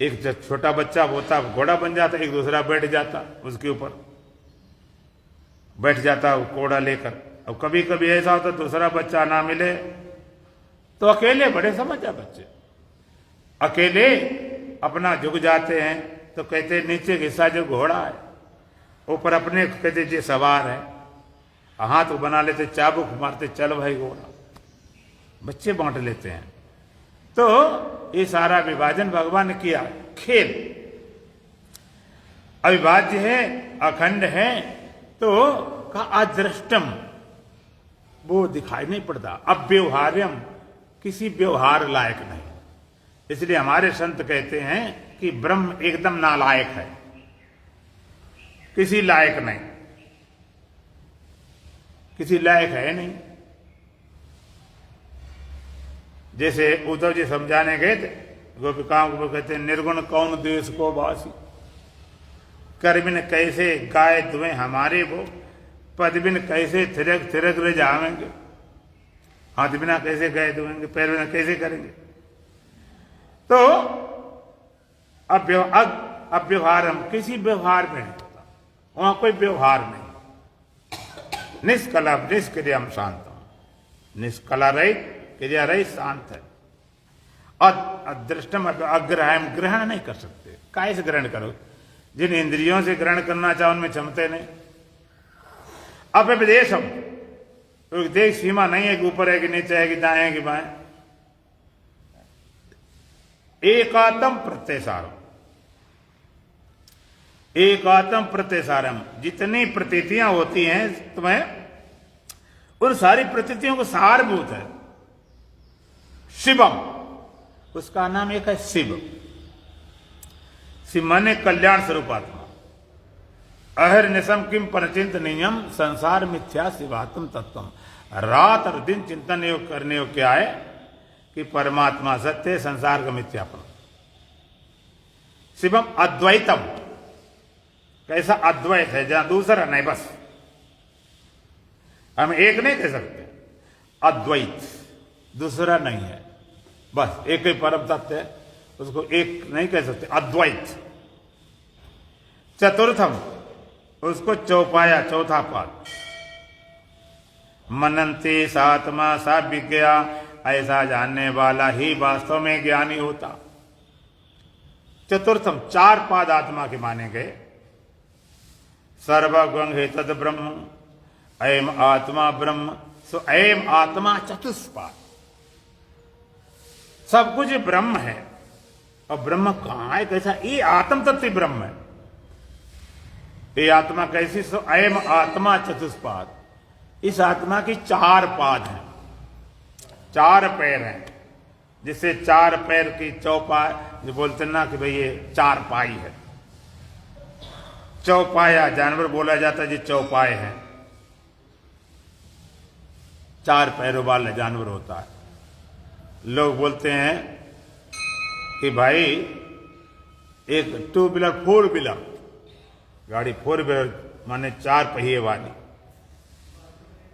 एक जब छोटा बच्चा होता घोड़ा बन जाता, एक दूसरा बैठ जाता उसके ऊपर, बैठ जाता वो कोड़ा लेकर। अब कभी कभी ऐसा होता दूसरा बच्चा ना मिले तो अकेले, बड़े समझ आ बच्चे, अकेले अपना झुक जाते हैं तो कहते नीचे का हिस्सा जो घोड़ा है, ऊपर अपने कहते जी सवार है, हाथ को बना लेते, चाबुक मारते, चल भाई घोड़ा, बच्चे बांट लेते हैं। तो ये सारा विभाजन भगवान ने किया। खेल अविभाज्य है, अखंड है, तो का अदृष्टम, वो दिखाई नहीं पड़ता। अव्यवहार्यम, किसी व्यवहार लायक नहीं। इसलिए हमारे संत कहते हैं कि ब्रह्म एकदम नालायक है, किसी लायक नहीं, किसी लायक है नहीं। जैसे उद्धव जी समझाने गए थे गोपिकाओं को, कहते हैं निर्गुण कौन देश को वासी, कर्बिन कैसे गाय दुए हमारे वो, पदबिन कैसे थिरक थिरक रह जावेंगे, हाथ बिना कैसे गाय दुएंगे, पैर बिना कैसे करेंगे। तो अव्यवहारम, किसी व्यवहार में नहीं होता, वहां कोई व्यवहार नहीं। निष्कला निष्क्रियम शांतम, निष्कला रहित, क्रिया रहित, शांत है। और अदृष्टम अग्रहण, ग्रहण नहीं कर सकते। कैसे ग्रहण करो? जिन इंद्रियों से ग्रहण करना चाहो उनमें क्षमते नहीं। अब विदेशम, तो देश सीमा नहीं है कि ऊपर है कि नीचे है कि दाएं है कि बाएं। एकात्म प्रत्ययसारम, एकात्म प्रत्ययसारम, जितनी प्रतीतियां होती हैं तुम्हें, उन सारी प्रतीतियों को सारभूत है शिवम, उसका नाम एक है शिव। शिव माने कल्याण स्वरूप आत्मा। अहर निशम किम परचिंत नियम, संसार मिथ्या शिवात्म तत्वम। रात और दिन चिंतन योग करने योग क्या है कि परमात्मा सत्य, संसार का मिथ्यापन। शिवम अद्वैतम, कैसा अद्वैत है जहां दूसरा नहीं, बस हम एक नहीं कह सकते, अद्वैत, दूसरा नहीं है, बस एक ही परम तत्व है, उसको एक नहीं कह सकते, अद्वैत। चतुर्थम, उसको चौपाया, चौथा पाद। मनंते सात्मा सा विज्ञा, ऐसा जानने वाला ही वास्तव में ज्ञानी होता। चतुर्थम, चार पाद आत्मा के माने गए। सर्वगुण हे तद ब्रह्म, अयम आत्मा ब्रह्म, सो अयम आत्मा चतुष्पाद। सब कुछ ब्रह्म है, और ब्रह्म कहां है, कैसा? ये आत्म तत्व ब्रह्म है। ये आत्मा कैसी? सो अयम आत्मा चतुष्पाद। इस आत्मा की चार पाद हैं, चार पैर हैं, जिससे चार पैर की चौपाई जो बोलते ना कि भाई ये चार पाई है। चौपाया जानवर बोला जाता है जी, चौपाए हैं, चार पैरों वाला जानवर होता है। लोग बोलते हैं कि भाई एक टू व्हीलर, फोर व्हीलर गाड़ी, फोर व्हीलर माने चार पहिए वाली,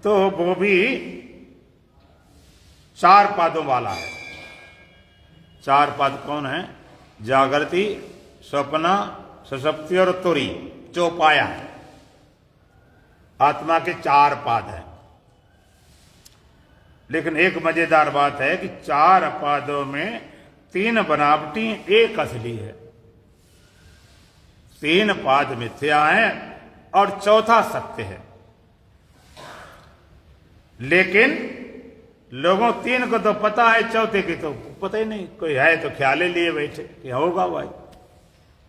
तो वो भी चार पादों वाला है। चार पाद कौन है? जागृति, स्वप्न, सुषुप्ति और तुरी, चौपाया है। आत्मा के चार पाद हैं। लेकिन एक मजेदार बात है कि चार पादों में तीन बनावटी, एक असली है। तीन पाद मिथ्या है और चौथा सत्य है। लेकिन लोगों तीन को तो पता है, चौथे की तो पता ही नहीं। कोई है तो ख्याले लिए बैठे कि होगा भाई।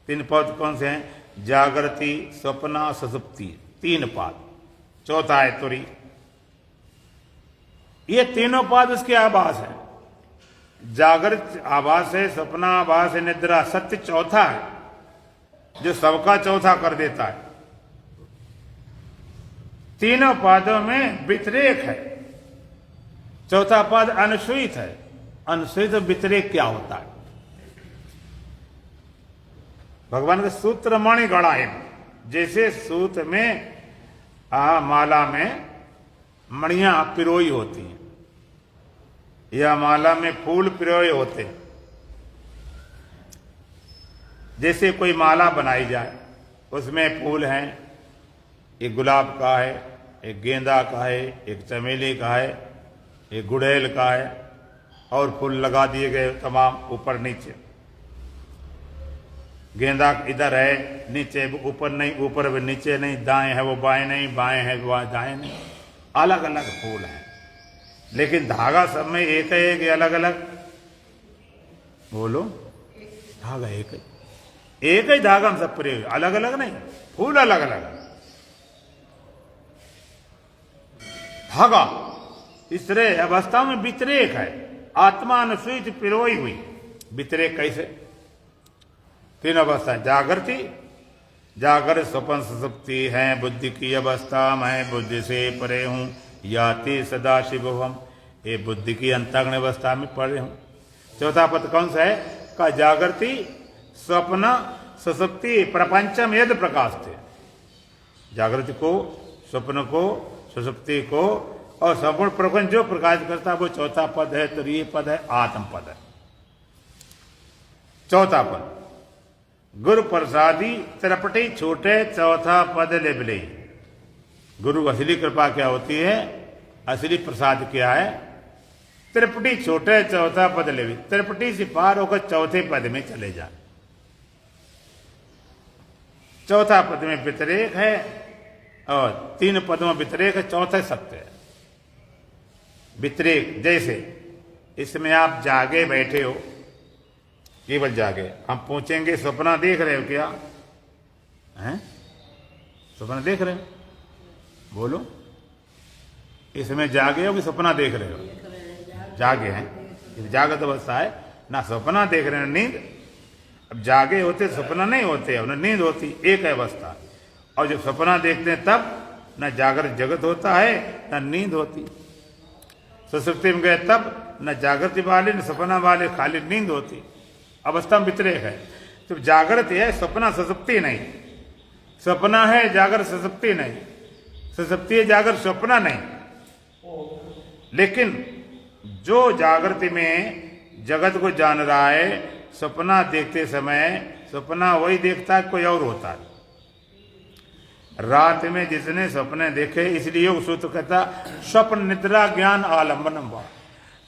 तीन पाद कौन से हैं? जागृति, स्वप्न, सुषुप्ति, तीन पाद। चौथा है तुरी। ये तीनों पाद उसके आभास है। जागृत आभास है, सपना आभास है, निद्रा सत्य चौथा है, जो सबका चौथा कर देता है। तीनों पादों में व्यतिरेक है। चौथा पाद अनुसूत है। अनुसूत व्यतिरेक क्या होता है? भगवान का सूत्र मणि गढ़ा है। जैसे सूत में माला में मणियां पिरोई होती हैं या माला में फूल पिरोए होते हैं। जैसे कोई माला बनाई जाए, उसमें फूल हैं, एक गुलाब का है, एक गेंदा का है, एक चमेली का है, एक गुड़ैल का है, और फूल लगा दिए गए तमाम ऊपर नीचे। गेंदा इधर है, नीचे ऊपर नहीं, ऊपर भी नीचे नहीं, दाएं है वो बाएं नहीं, बाएं है वो दाएं नहीं, अलग अलग फूल है। लेकिन धागा सब में एक है कि अलग अलग? बोलो, धागा एक है। एक ही धागा में सब प्रयोग, अलग अलग नहीं, फूल अलग अलग। धागा इस तरह अवस्था में व्यतिरेक है। आत्मा अनुसूत पिरोई हुई। व्यतिरेक कैसे? तीन अवस्था जागृति, जागृत स्वप्न सुषुप्ति है बुद्धि की अवस्था। मैं बुद्धि से परे हूं, याति सदा शिवम। ये बुद्धि की अंतर्गण अवस्था में पड़े हूं। चौथा पद कौन सा है? का जागृति, स्वप्न, सुषुप्ति, प्रपंचम यद प्रकाशते। जागृति को, स्वप्न को, सुषुप्ति को और संपूर्ण प्रपंच जो प्रकाश करता है वो चौथा पद है। तो ये पद है आत्म पद है। चौथा पद गुरु प्रसादी त्रिपटी छूटे चौथा पद ले बिले। गुरु असली कृपा क्या होती है? असली प्रसाद क्या है? त्रिपटी छूटे चौथा पद ले। त्रिपटी से पार होकर चौथे पद में चले जाए। चौथा पद में व्यतिरेक है और तीन पदों में व्यतिरेक है, चौथा सत्य है। व्यतिरेक जैसे इसमें आप जागे बैठे हो, केवल जागे। हम पूछेंगे सपना देख रहे हो क्या? हैं? सपना देख रहे हो? बोलो, इसमें जागे हो कि सपना देख रहे हो? जागे हैं। जागृत अवस्था है ना, सपना देख रहे हो नींद। अब जागे होते सपना नहीं होते, और नींद होती, एक अवस्था। और जब सपना देखते हैं तब न जागृत जगत होता है न नींद होती। सुषुप्ति में गए तब न जागृति वाले न सपना वाले, खाली नींद होती। अवस्था में व्यतिरेक है। तो जागृत है, सपना सुषुप्ति नहीं। सपना है, जागृत सुषुप्ति नहीं। सुषुप्ति है, जागृत स्वप्ना नहीं। लेकिन जो जागृति में जगत को जान रहा है, सपना देखते समय सपना वही देखता है, कोई और होता है। रात में जिसने सपने देखे, इसलिए योग सूत्र कहता स्वप्न निद्रा ज्ञान आलम्बनम।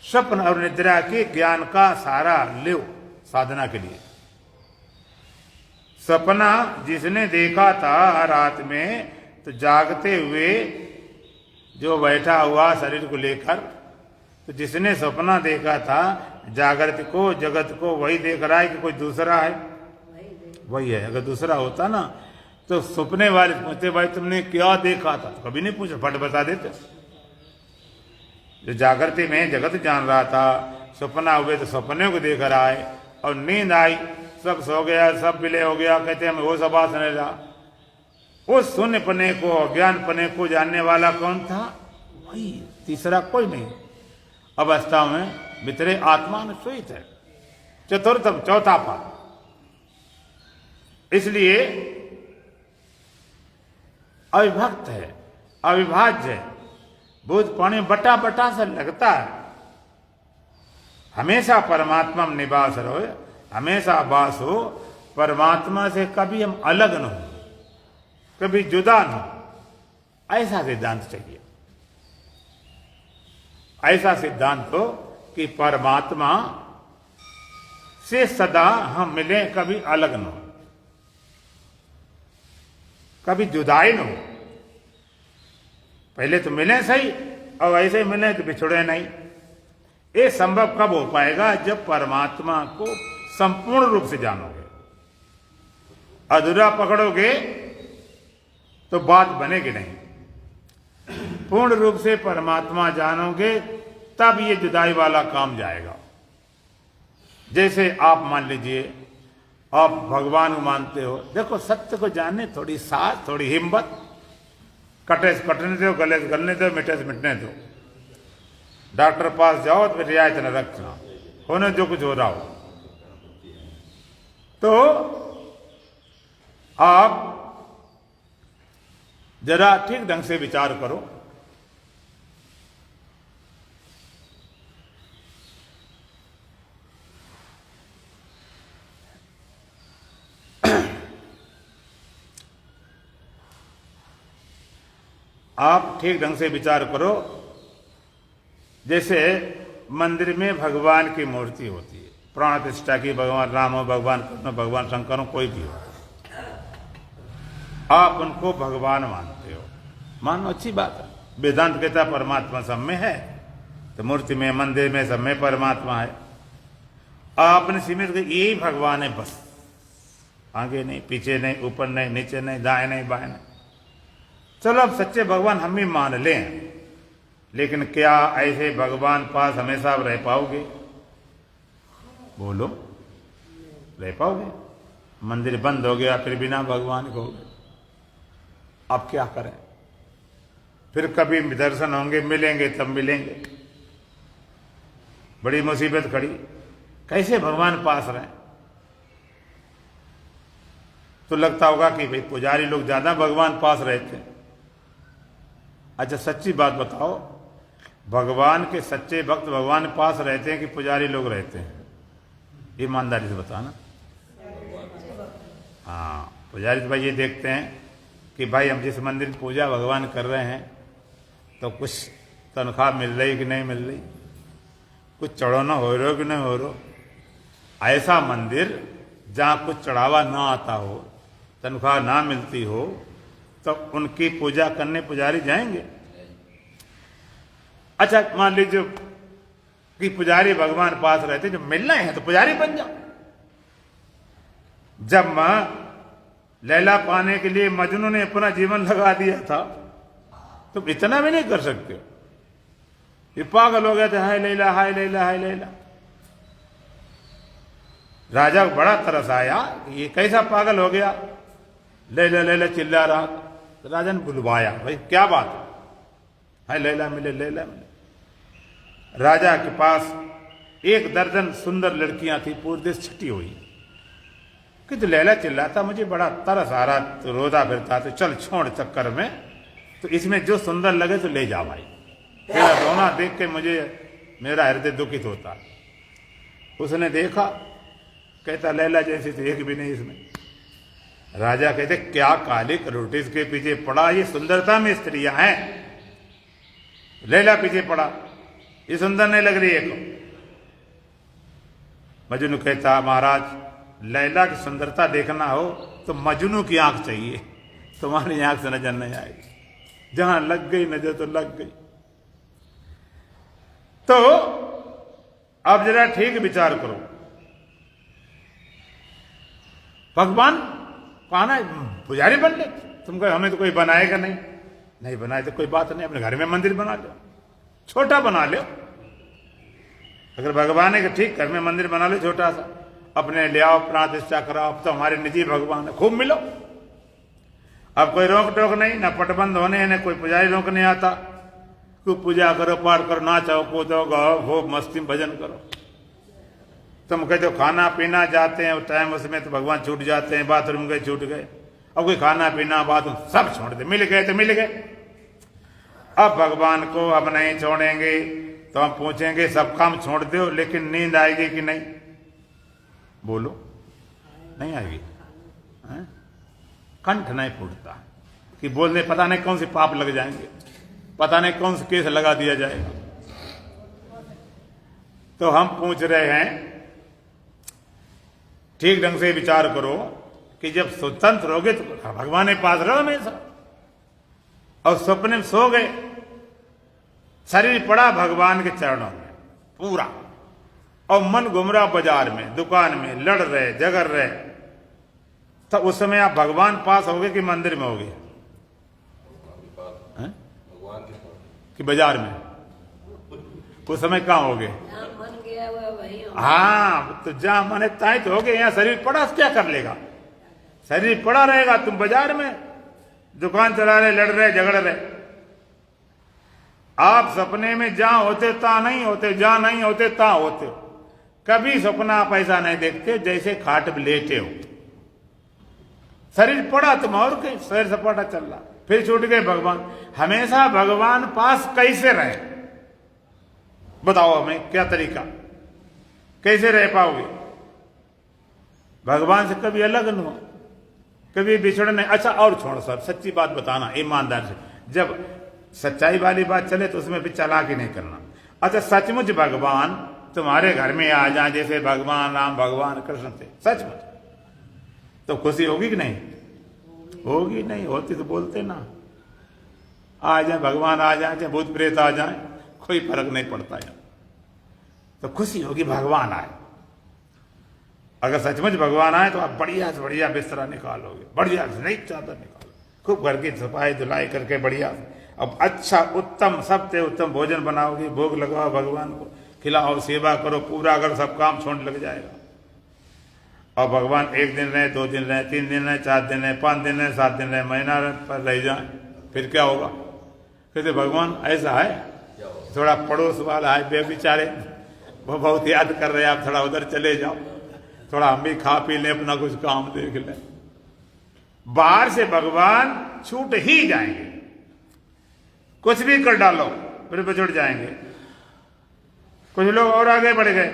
स्वप्न और निद्रा के ज्ञान का सारा ले साधना के लिए। सपना जिसने देखा था रात में, तो जागते हुए जो बैठा हुआ शरीर को लेकर, तो जिसने सपना देखा था जागृत को, जगत को, वही देख रहा है कि कोई दूसरा है? वही है। अगर दूसरा होता ना तो सपने वाले पूछते भाई तुमने क्या देखा था? तो कभी नहीं पूछा, फट बता देते। जो जागृति में जगत जान रहा था, सपना हुए तो सपने को देख रहा है, और नींद आई, सब सो गया, सब विलय हो गया, कहते हैं वो सब आस नहीं रहा। उस शून्य पने को, अज्ञान पने को जानने वाला कौन था? वही, तीसरा कोई नहीं। अवस्था में भीतरे आत्मा अनुसूत है। चतुर्थम, चौथा पाद। इसलिए अविभक्त है, अविभाज्य है। भूत पानी बटा बटा से लगता है। हमेशा परमात्मा में निवास रहो, हमेशा वास हो। परमात्मा से कभी हम अलग न हो, कभी जुदा न हो। ऐसा सिद्धांत चाहिए। ऐसा सिद्धांत हो कि परमात्मा से सदा हम मिले, कभी अलग न हो, कभी जुदाई न हो। पहले तो मिले सही, और ऐसे मिले तो बिछुड़े नहीं। ये संभव कब हो पाएगा? जब परमात्मा को संपूर्ण रूप से जानोगे। अधूरा पकड़ोगे तो बात बनेगी नहीं। पूर्ण रूप से परमात्मा जानोगे तब ये जुदाई वाला काम जाएगा। जैसे आप मान लीजिए आप भगवान को मानते हो, देखो सत्य को जानने थोड़ी साथ, थोड़ी हिम्मत, कटे से कटने दो, गले से गलने दो, मिटे से मिटने दो। डॉक्टर पास जाओ तो फिर रियायत न रखना, होने जो कुछ हो रहा हो। तो आप जरा ठीक ढंग से विचार करो। आप ठीक ढंग से विचार करो। जैसे मंदिर में भगवान की मूर्ति होती है, प्राण प्रतिष्ठा की, भगवान राम हो, भगवान कृष्ण, भगवान शंकर हो, कोई भी हो, आप उनको भगवान मानते हो, मानो अच्छी बात है। वेदांत कहता परमात्मा सब में है, तो मूर्ति में, मंदिर में, सब में परमात्मा है। आपने सीमित यही भगवान है बस, आगे नहीं, पीछे नहीं, ऊपर नहीं, नीचे नहीं, दाएं नहीं, बाएं नहीं। चलो अब सच्चे भगवान हम भी मान लें, लेकिन क्या ऐसे भगवान पास हमेशा रह पाओगे? बोलो, रह पाओगे? मंदिर बंद हो गया फिर बिना भगवान को, अब क्या करें? फिर कभी दर्शन होंगे, मिलेंगे तब मिलेंगे, बड़ी मुसीबत खड़ी, कैसे भगवान पास रहे? तो लगता होगा कि भाई पुजारी लोग ज्यादा भगवान पास रहते हैं। अच्छा सच्ची बात बताओ, भगवान के सच्चे भक्त भगवान पास रहते हैं कि पुजारी लोग रहते हैं? ईमानदारी से बताना। हाँ, पुजारी तो भाई ये देखते हैं कि भाई हम जिस मंदिर में पूजा भगवान कर रहे हैं तो कुछ तनख्वाह मिल रही कि नहीं मिल रही, कुछ चढ़ाना हो रहा कि नहीं हो रहा। ऐसा मंदिर जहाँ कुछ चढ़ावा ना आता हो, तनख्वाह ना मिलती हो, तो उनकी पूजा करने पुजारी जाएंगे? अच्छा मान लीजिए कि पुजारी भगवान पास रहते, जो मिलना है तो पुजारी बन जाओ। जब मां लैला पाने के लिए मजनू ने अपना जीवन लगा दिया था, तो इतना भी नहीं कर सकते? ये पागल हो गए थे, हाय लैला, हाय लैला, हाय लैला। राजा को बड़ा तरस आया, ये कैसा पागल हो गया, लैला लैला चिल्ला रहा। तो राजा ने बुलवाया, भाई क्या बात है? हाय लैला मिले, लैला मिले। राजा के पास 1 दर्जन सुंदर लड़कियां थी, पूरे देश छटी हुई। कि तो लैला चिल्लाता, मुझे बड़ा तरस आ रहा, तो रोता फिरता, तो चल छोड़ चक्कर में, तो इसमें जो सुंदर लगे तो ले जा भाई। तेरा रोना देख के मुझे मेरा हृदय दुखित होता। उसने देखा, कहता लैला जैसी तो एक भी नहीं इसमें। राजा कहते क्या काली करोटिस के पीछे पड़ा, ये सुंदरता में स्त्रियां हैं, लैला पीछे पड़ा, ये सुंदर नहीं लग रही है को। मजनू कहता महाराज लैला की सुंदरता देखना हो तो मजनू की आंख चाहिए, तुम्हारी आंख से नजर नहीं आएगी। जहां लग गई नजर तो लग गई। तो अब जरा ठीक विचार करो, भगवान पाना पुजारी बन ले, तुम कहे हमें तो कोई बनाएगा नहीं, नहीं बनाए तो कोई बात नहीं, अपने घर में मंदिर बना लो, छोटा बना लो। अगर भगवान है कि ठीक, घर में मंदिर बना लो छोटा सा, अपने ले आओ, प्राण प्रतिष्ठा कराओ, अब तो हमारे निजी भगवान है, खूब मिलो। अब कोई रोक टोक नहीं, ना पटबंद होने, ना कोई पुजारी रोकने आता। खूब पूजा करो, पाठ करो, नाचो कूदो, गाओ, खूब मस्ती भजन करो। तुम कहते हो खाना पीना जाते हैं, टाइम उसमें तो भगवान छूट जाते हैं, बाथरूम गए छूट गए। अब कोई खाना पीना बाथरूम सब छोड़ दे, मिल गए तो मिल गए। अब भगवान को हम नहीं छोड़ेंगे तो हम पूछेंगे सब काम छोड़ दो, लेकिन नींद आएगी कि नहीं? बोलो, नहीं आएगी? कंठ नहीं फूटता कि बोलने पता नहीं कौन से पाप लग जाएंगे, पता नहीं कौन से केस लगा दिया जाएगा। तो हम पूछ रहे हैं, ठीक ढंग से विचार करो कि जब स्वतंत्र हो गए तो भगवान के पास रहो हमेशा, और सपने में सो गए, शरीर पड़ा भगवान के चरणों में पूरा, और मन घूम रहा बाजार में, दुकान में, लड़ रहे, झगड़ रहे, तो उस समय आप भगवान पास होगे कि मंदिर में होगे? भगवान के पास कि बाजार में? उस समय कहाँ हो गए? जहाँ मन गया हुआ वही हो। हाँ, तो जहाँ मन है ताई तो हो गए। यहाँ शरीर पड़ा क्या कर लेगा? शरीर पड़ा रहेगा, तुम बाजार में दुकान चला रहे, लड़ रहे, झगड़ रहे। आप सपने में जहां होते तहां नहीं होते, जहां नहीं होते तहां होते हो। कभी सपना आप ऐसा नहीं देखते जैसे खाट में लेटे हो। शरीर पड़ा तुम और के शरीर सपाटा चल रहा, फिर छूट गए भगवान। हमेशा भगवान पास कैसे रहे? बताओ हमें क्या तरीका, कैसे रह पाओगे? भगवान से कभी अलग न हो, कभी बिछड़ने। अच्छा और छोड़ सर, सच्ची बात बताना ईमानदार से। जब सच्चाई वाली बात चले तो उसमें भी चालाकी नहीं करना। अच्छा सचमुच भगवान तुम्हारे घर में आ जाए, जैसे भगवान राम भगवान कृष्ण थे, सचमुच, तो खुशी होगी कि नहीं? होगी। नहीं होती तो बोलते ना। आ जाए भगवान, आ जाए, चाहे भूत प्रेत आ जाए, कोई फर्क नहीं पड़ता है। तो खुशी होगी भगवान आए। अगर सचमुच भगवान आए तो आप बढ़िया से बढ़िया बिस्तरा निकालोगे, बढ़िया से नई चादर निकालो, खूब घर की सफाई धुलाई करके बढ़िया से, अब अच्छा उत्तम सबसे उत्तम भोजन बनाओगे, भोग लगाओ, भगवान को खिलाओ, सेवा करो, पूरा अगर सब काम छोड़ लग जाएगा। और भगवान एक दिन रहे, 2 दिन रहे, 3 दिन रहे, 4 दिन रहे, 5 दिन रहे, 7 दिन रहे, महीना पर रह जाए, फिर क्या होगा? कहते भगवान ऐसा है, थोड़ा पड़ोस वाला है बेचारे, वो बहुत याद कर रहे हैं, आप थोड़ा उधर चले जाओ, थोड़ा हम भी खा पी लें, अपना कुछ काम देख लें। बाहर से भगवान छूट ही जाएंगे, कुछ भी कर डालो फिर बिछुड़ जाएंगे। कुछ लोग और आगे बढ़ गए,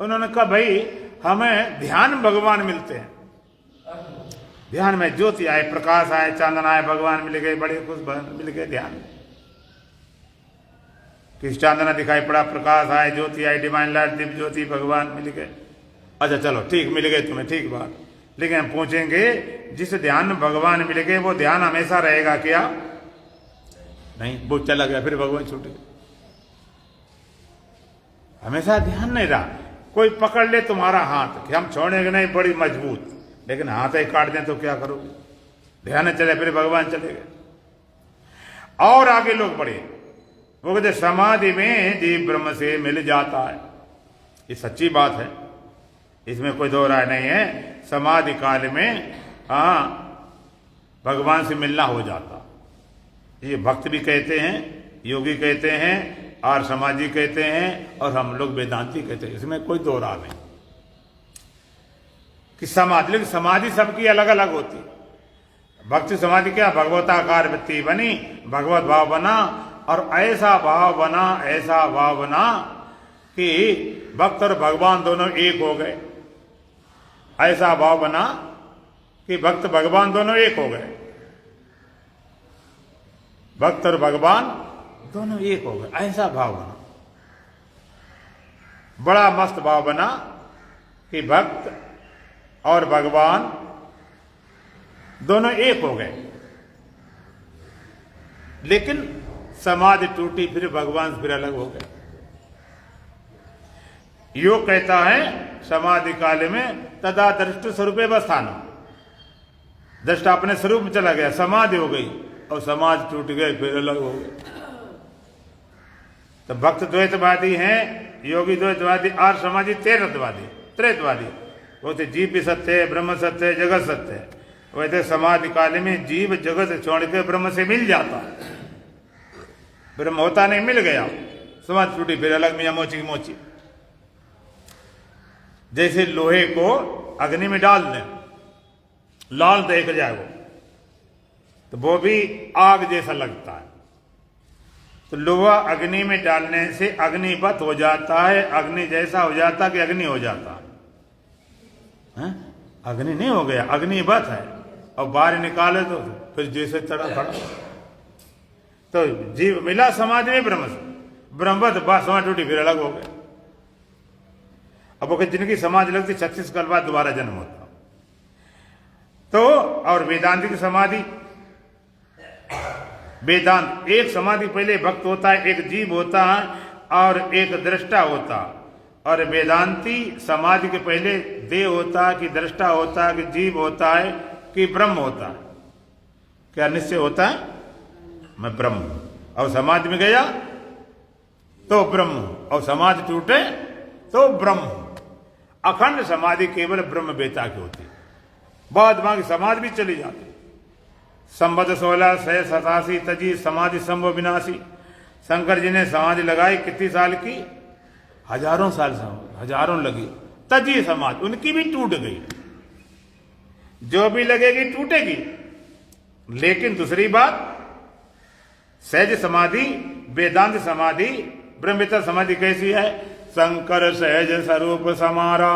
उन्होंने कहा भाई हमें ध्यान भगवान मिलते हैं, ध्यान में ज्योति आए, प्रकाश आए, चांदन आए, भगवान मिल गए, बड़े खुश मिल गए ध्यान में। किस चांदना दिखाई पड़ा, प्रकाश आए, ज्योति आई, डिवाइन लाइट, दिव्य ज्योति, भगवान मिल गए। अच्छा चलो ठीक, मिल गए तुम्हें, ठीक बात। लेकिन हम पूछेंगे जिस ध्यान में भगवान मिल गए वो ध्यान हमेशा रहेगा क्या? नहीं, वो चला गया, फिर भगवान छूट गए। हमेशा ध्यान नहीं रहा। कोई पकड़ ले तुम्हारा हाथ कि हम छोड़ेंगे नहीं, बड़ी मजबूत, लेकिन हाथ ही काट दें तो क्या करोगे? ध्यान चले, फिर भगवान चले गए। और आगे लोग बढ़े, वो कहते समाधि में जीव ब्रह्म से मिल जाता है। ये सच्ची बात है, इसमें कोई दो राय नहीं है। समाधि काल में भगवान से मिलना हो जाता। ये भक्त भी कहते हैं, योगी कहते हैं, और समाधि कहते हैं, और हम लोग वेदांती कहते हैं। इसमें कोई दो राय नहीं कि समाधि, लेकिन समाधि सबकी अलग अलग होती। भक्ति समाधि क्या? भगवताकार वृत्ति बनी, भगवत भाव बना, और ऐसा भाव बना, ऐसा भाव बना कि भक्त और भगवान दोनों एक हो गए। ऐसा भाव बना कि भक्त भगवान दोनों एक हो गए, भक्त और भगवान दोनों एक हो गए, ऐसा भाव बना। बड़ा मस्त भाव बना कि भक्त और भगवान दोनों एक हो गए। लेकिन समाधि टूटी, फिर भगवान फिर अलग हो गए। योग कहता है समाधि काल में तदा दृष्टि स्वरूपे वस्थान, दृष्टा अपने स्वरूप में चला गया, समाधि हो गई, और समाज टूट गए, फिर अलग हो गए। तो भक्त द्वैतवादी हैं, योगी द्वैतवादी, और समाधि त्रेतवादी। वो तो जीव भी सत्य है, ब्रह्म सत्य है, जगत सत्य है। वैसे समाधि काल में जीव जगत छोड़ के ब्रह्म से मिल जाता है। ब्रह्म होता नहीं, मिल गया, समाधि टूटी, फिर अलग मियां मोची की मोची। जैसे लोहे को अग्नि में डाल दें, लाल देख जाए वो, तो वो भी आग जैसा लगता है। तो लोहा अग्नि में डालने से अग्निवत हो जाता है, अग्नि जैसा हो जाता कि अग्नि हो जाता है? अग्नि नहीं हो गया, अग्निवत है। और बाहर निकाले तो फिर जैसे चढ़ा खड़ा। तो जीव मिला समाधि में ब्रह्म से, ब्रह्मवत बात समाधि टूटी, फिर अलग हो गए। अब वो जिनकी समाधि लगती 36 साल बाद दोबारा जन्म होता। तो और वेदांत की समाधि, वेदांत एक समाधि पहले भक्त होता है, एक जीव होता है, और एक दृष्टा होता। और वेदांती समाधि के पहले देह होता है, कि दृष्टा होता है, कि जीव होता है, कि ब्रह्म होता है। क्या निश्चय होता है? मैं ब्रह्म हूं। और समाधि में गया तो ब्रह्म, और समाधि टूटे तो ब्रह्म। अखंड समाधि केवल ब्रह्म बेता की होती, बाद में समाधि भी चली जाती। संबत 1687 तजी समाधि संभव विनाशी। शंकर जी ने समाधि लगाई कितनी साल की? हजारों साल, हजारों लगी, तजी समाधि उनकी भी टूट गई। जो भी लगेगी टूटेगी। लेकिन दूसरी बात, सहज समाधि, वेदांत समाधि, ब्रह्मवेत्ता समाधि कैसी है? शंकर सहज स्वरूप समारा,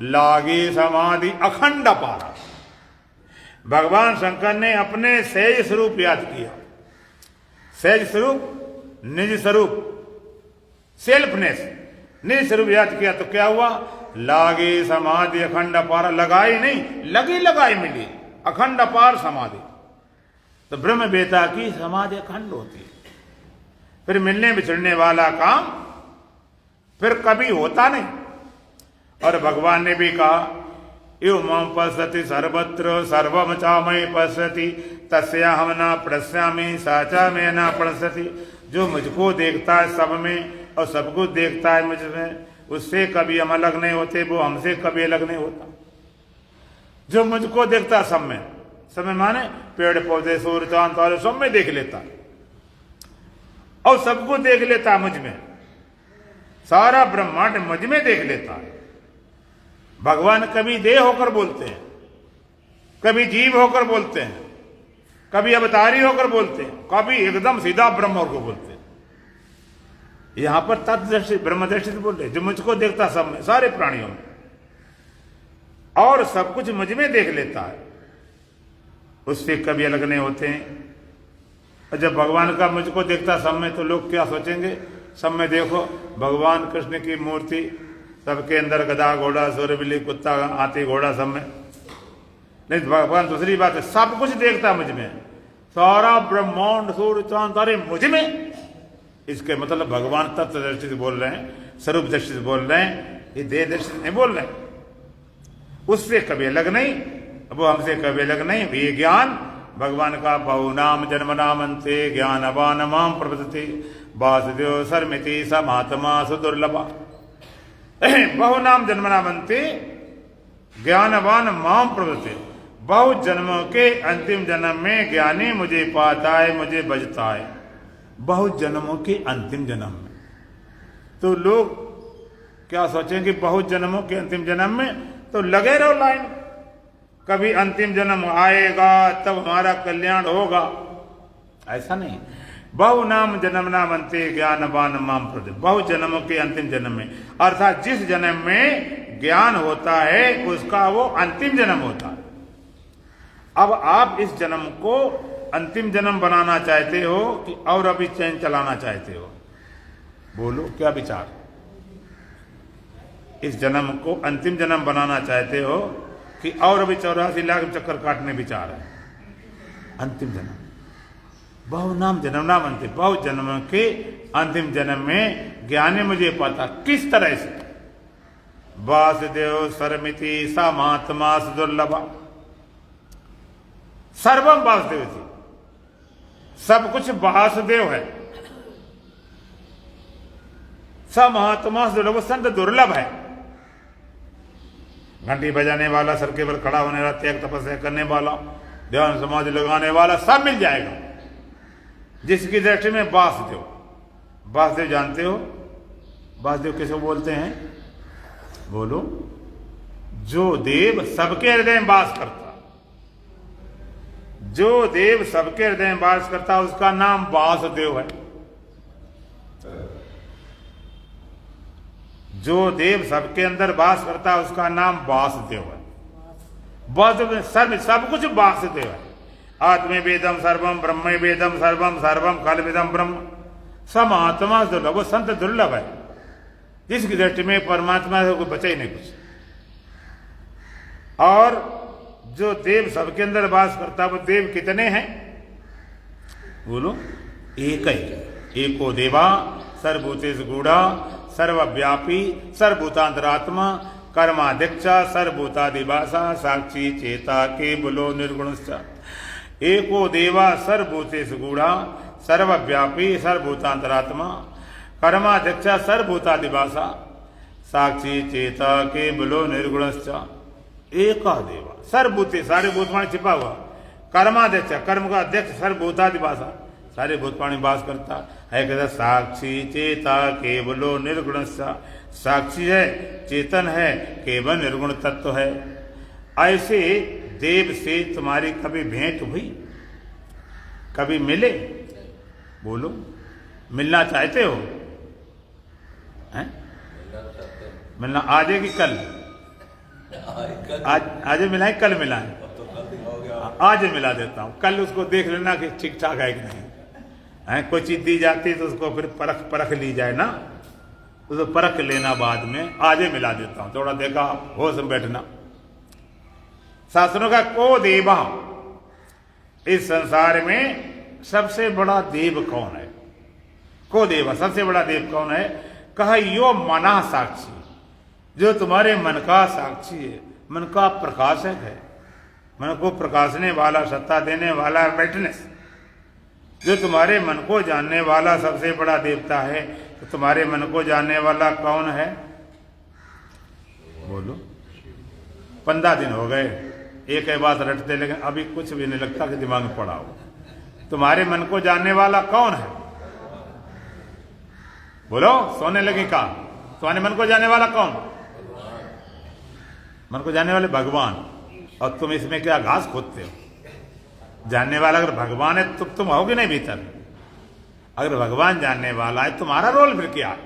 लागी समाधि अखंड पारा। भगवान शंकर ने अपने सहज स्वरूप याद किया। सहज स्वरूप, निज स्वरूप, सेल्फनेस, निज स्वरूप याद किया तो क्या हुआ? लागी समाधि अखंड पारा। लगाई नहीं, लगी लगाई मिली, अखंड अपार समाधि। तो ब्रह्म वेता की समाधि अखंड होती है। फिर मिलने बिछड़ने वाला काम फिर कभी होता नहीं। और भगवान ने भी कहा, यो मां पश्यति सर्वत्र सर्वम चामय पश्यति तस्या हम न पश्यामि साचा में न पश्यति। जो मुझको देखता है सब में और सब कुछ देखता है मुझ में, उससे कभी हम अलग नहीं होते, वो हमसे कभी अलग नहीं होता। जो मुझको देखता है सब में माने पेड़ पौधे सूर्य चांद तारे सब में देख लेता है और सबको देख लेता है मुझ में। सारा ब्रह्मांड मुझ में देख लेता है। भगवान कभी देह होकर बोलते हैं, कभी जीव होकर बोलते हैं, कभी अवतारी होकर बोलते हैं, कभी एकदम सीधा ब्रह्म होकर बोलते हैं। यहां पर तत्दृष्टि ब्रह्मदृष्टि से बोल रहे, जो मुझको देखता सब में, सारे प्राणियों में, और सब कुछ मुझ में देख लेता है, उससे कभी अलग नहीं होते हैं। और जब भगवान का मुझको देखता सब में, तो लोग क्या सोचेंगे? सब में देखो भगवान कृष्ण की मूर्ति, सबके अंदर गधा घोड़ा सूर्यबिल्ली कुत्ता हाथी घोड़ा सब में। नहीं, भगवान दूसरी बात है, सब कुछ देखता मुझ में, सारा ब्रह्मांड सूर्य चांद तारे मुझ में। इसके मतलब भगवान तत्व दृष्टि से बोल रहे हैं, स्वरूप दृष्टि से बोल रहे हैं, ये देह दृष्टि से नहीं बोल रहे हैं। उससे कभी अलग नहीं, वो हमसे कभी अलग नहीं। ये ज्ञान भगवान का बहुनाम जन्मनामंते ज्ञानवान माम प्रपद्यते वासुदेव सर्मिति स महात्मा सुदुर्लभा। बहुनाम जन्मनामंते ज्ञानवान माम प्रपद्यते। बहुत जन्मों के अंतिम जन्म में ज्ञानी मुझे पाता है, मुझे बजता है। बहुत जन्मों के अंतिम जन्म में। तो लोग क्या सोचेंगे? बहुत जन्मों के अंतिम जन्म में तो लगे रहो लाइन, कभी अंतिम जन्म आएगा तब हमारा कल्याण होगा। ऐसा नहीं। बहु नाम जन्म नामंते ज्ञानवान माम प्रपद्यते। बहुत जन्मों के अंतिम जन्म में, अर्थात जिस जन्म में ज्ञान होता है उसका वो अंतिम जन्म होता है। अब आप इस जन्म को अंतिम जन्म बनाना चाहते हो कि और अभी चैन चलाना चाहते हो? बोलो क्या विचार? इस जन्म को अंतिम जन्म बनाना चाहते हो कि और अभी 84 लाख चक्कर काटने विचार है? अंतिम जन्म। बहु नाम जन्म नाम अंतिम। बहुत जन्म के अंतिम जन्म में ज्ञानी मुझे पता। किस तरह से? वासुदेव सर्मिति सा महात्मा सुदुर्लभा। सर्वम वासुदेव थी, सब कुछ वासुदेव है। स महात्मा सुदुर्लभ, संत दुर्लभ है। घंटी बजाने वाला, सर के पर खड़ा होने वाला, त्याग तपस्या करने वाला, ध्यान समाधि लगाने वाला, सब मिल जाएगा जिसकी दृष्टि में वासुदेव। वासुदेव जानते हो वासुदेव किसको बोलते हैं? बोलो। जो देव सबके हृदय में वास करता, जो देव सबके हृदय में वास करता उसका नाम वासुदेव है। जो देव सबके अंदर वास करता है उसका नाम वासुदेव है। वासुदेव सर्व, सब कुछ वासुदेव है। आत्मे वेदम सर्वम ब्रह्म वेदम सर्वम सर्वम खल वेदम ब्रह्म। सब आत्मा दुर्लभ, वो संत दुर्लभ है जिसकी दृष्टि में परमात्मा से कोई बचा ही नहीं कुछ। और जो देव सबके अंदर वास करता है वो देव कितने हैं? बोलो। एक ही। एको देवा सर्वभूतेषु गूढ़ा सर्वव्यापी सर्वभूतांतरात्मा कर्माध्यक्षा सर्वभूतादिवासा साक्षी चेता के बुलो निर्गुणश्च। एको देवा सर्वभूतेषु गूढ़ा सर्वव्यापी सर्वभूतांतरात्मा कर्माध्यक्ष सर्वभूतादिवासा साक्षी चेता केवलो निर्गुणश्च एका देवा सर्वभूते सारे भूतवाणी छिपा हुआ कर्माध्यक्ष कर्म का अध्यक्ष सर्वभूतादिवासा सारे भूतवाणी वास करता है। कहता साक्षी चेता केवलो निर्गुणश्च साक्षी है चेतन है केवल निर्गुण तत्व है। ऐसे देव से तुम्हारी कभी भेंट हुई कभी मिले? बोलो मिलना चाहते हो? हैं? मिलना आज है कि कल? आज मिला है कल मिला है? आज मिला देता हूं, कल उसको देख लेना कि ठीक ठाक है कि नहीं है। कोई चीज दी जाती तो उसको फिर परख ली जाए ना, तो परख लेना बाद में। आज मिला देता हूं, थोड़ा देखा होश में बैठना। शास्त्रों का को देवा, इस संसार में सबसे बड़ा देव कौन है? को देवा सबसे बड़ा देव कौन है? कहा यो मना साक्षी, जो तुम्हारे मन का साक्षी है, मन का प्रकाशक है, मन को प्रकाशने वाला, सत्ता देने वाला, विटनेस, जो तुम्हारे मन को जानने वाला सबसे बड़ा देवता है। तो तुम्हारे मन को जानने वाला कौन है? बोलो। 15 दिन हो गए, एक ही बात रटते, लेकिन अभी कुछ भी नहीं लगता कि दिमाग में पड़ा हो। तुम्हारे मन को जानने वाला कौन है? बोलो, सोने लगे का? तुम्हारे मन को जानने वाला कौन? मन को जानने वाले भगवान। और तुम इसमें क्या घास खोदते हो? जानने वाला अगर भगवान है तो तुम होगे नहीं भीतर। अगर भगवान जानने वाला है, तुम्हारा रोल फिर क्या है?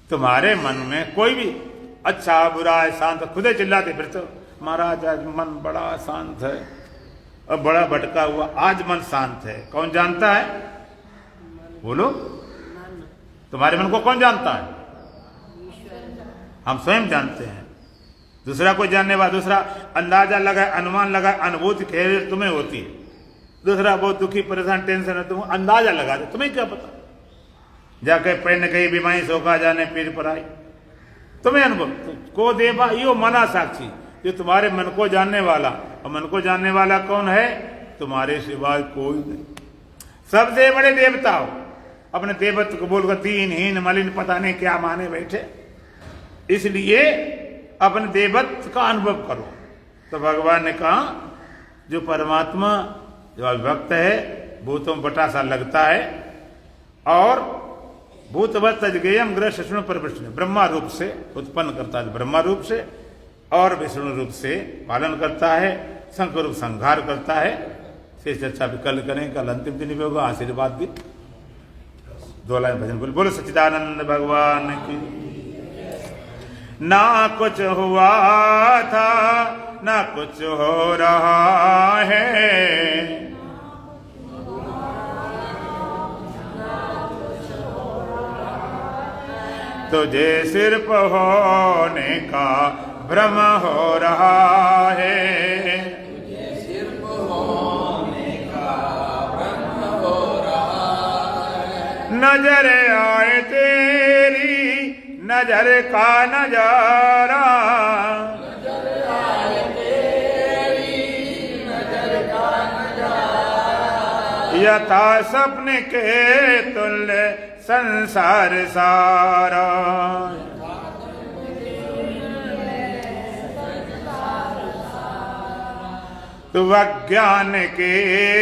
तुम्हारे मन में कोई भी अच्छा बुरा है, शांत, खुदे चिल्लाते फिर तो महाराज आज मन बड़ा शांत है और बड़ा भटका हुआ, आज मन शांत है। कौन जानता है? बोलो, तुम्हारे मन को कौन जानता है? हम स्वयं जानते हैं। दूसरा कोई जानने वाला, दूसरा अंदाजा लगाए, अनुमान लगाए, अनुभूति खेल तुम्हें होती है। दूसरा बहुत दुखी परेशान टेंशन है, तुम अंदाजा लगा दे, तुम्हें क्या पता? जाके पैन कहीं बीमारी सोखा जाने पीर पर आई, तुम्हें अनुभव। को देवा यो मना साक्षी, जो तुम्हारे मन को जानने वाला। और मन को जानने वाला कौन है? तुम्हारे सिवाय कोई नहीं। सबसे बड़े देवता हो, अपने देवत्व को बोलकर दीनहीन मलिन पता नहीं क्या माने बैठे। इसलिए अपने देवत्व का अनुभव करो। तो भगवान ने कहा जो परमात्मा जो अभिव्यक्त है, भूतों में बटा सा लगता है, और भूतवत तजगेयम ग्रह विष्णु पर विष्णु, ब्रह्मा रूप से उत्पन्न करता है, ब्रह्मा रूप से, और विष्णु रूप से पालन करता है, शंकर रूप संहार करता है। शेष अच्छा भी कल करें, कल अंतिम दिन भी होगा। आशीर्वाद भी 2 लाइन भजन बोलो सच्चिदानंद भगवान की। ना कुछ हुआ था ना कुछ हो रहा है, तुझे सिर्फ होने का भ्रम हो रहा है, तुझे सिर्फ होने का भ्रम हो रहा है। नजर आए तेरी नजर का नजारा, नजर आए तेरी नजर का नजारा, यथा सपने के तुल्य संसार सारा। तू अज्ञान की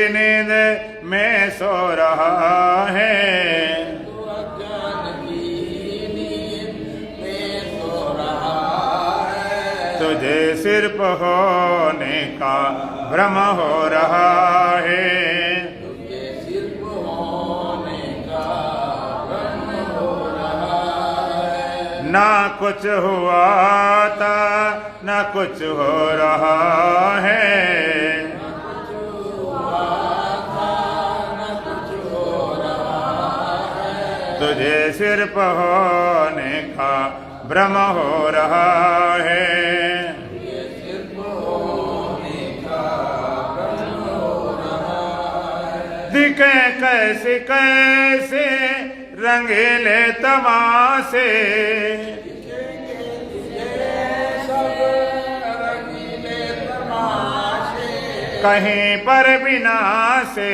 नींद में सो रहा है, तुझे सिर्फ होने का भ्रम हो रहा है, तुझे सिर्फ होने का भ्रम हो रहा है। ना कुछ हुआ था ना कुछ हो रहा है, न कुछ हुआ था न कुछ हो रहा है, तुझे सिर्फ होने का भ्रम हो रहा है। दिखे कैसे कैसे रंगीले तमाशे, सब रंगीले तमाशे, कहीं पर विनाशे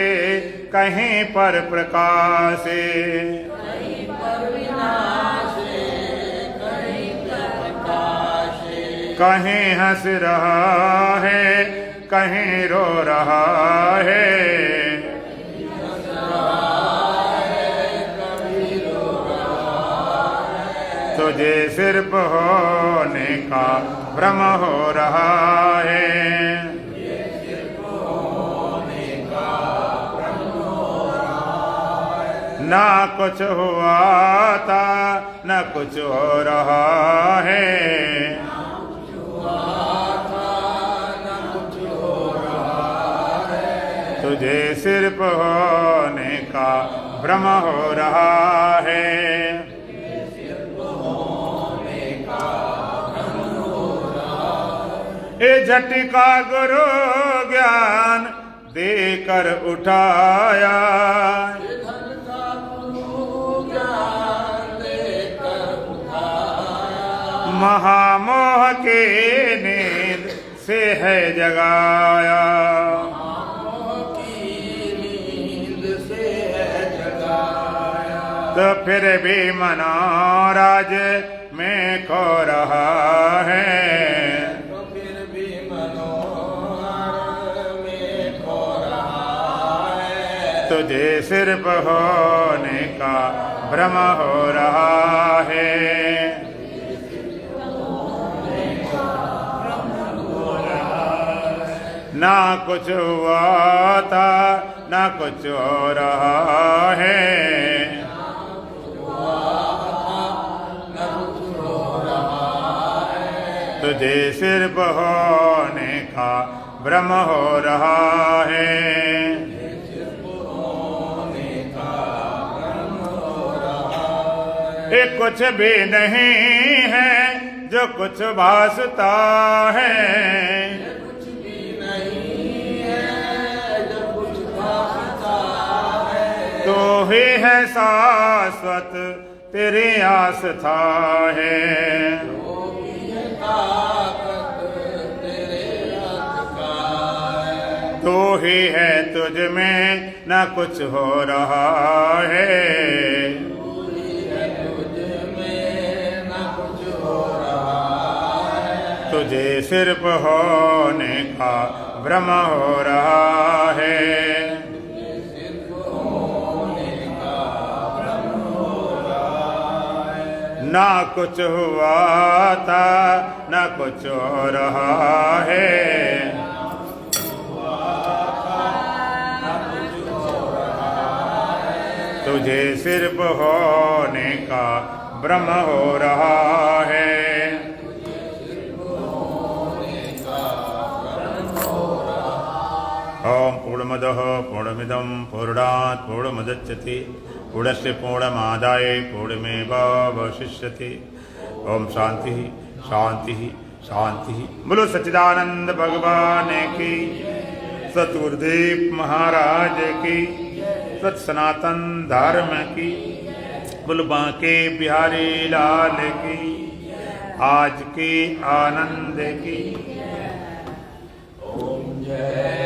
कहीं पर प्रकाशे, कहीं पर विनाशे कहीं पर प्रकाशे, कहीं हंस रहा है कहीं रो रहा है, तुझे सिर्फ होने का भ्रम हो रहा है। ना कुछ हुआ था न कुछ हो रहा है, तुझे सिर्फ होने का भ्रम हो रहा है। ए झटका गुरु ज्ञान देकर उठाया, महामोह के नींद से है जगाया, तो फिर भी मनोराज में खो रहा है, तो फिर भी मनोहर में खो रहा है, तुझे सिर्फ होने का भ्रम हो रहा है। ना कुछ हुआ था ना कुछ हो रहा है, तुझे सिर्फ होने का भ्रम हो रहा है। ये कुछ भी नहीं है जो कुछ भासता है, कुछ भी नहीं है जो कुछ भासता है, तो ही है शाश्वत तेरी आस्था है, ताकत तेरे हाथ का है, तो ही है तुझ में न कुछ हो रहा है, तुझे सिर्फ होने का भ्रम हो रहा है। ना कुछ हुआ था ना कुछ हो रहा है, तुझे सिर्फ होने का भ्रम हो रहा है। ओम पूर्णमदः पूर्णमिदं पूर्णात् पूर्णमुदच्यते पूर्णस्य पूर्णमादाय पूर्णमेवावशिष्यते। ओम शांति शांति शांति। बोलो सच्चिदानंद भगवान की, सतगुरुदेव महाराज की, सत सनातन धर्म की, बोलो बांके बिहारी लाल की, आज की आनंद की। ओम जय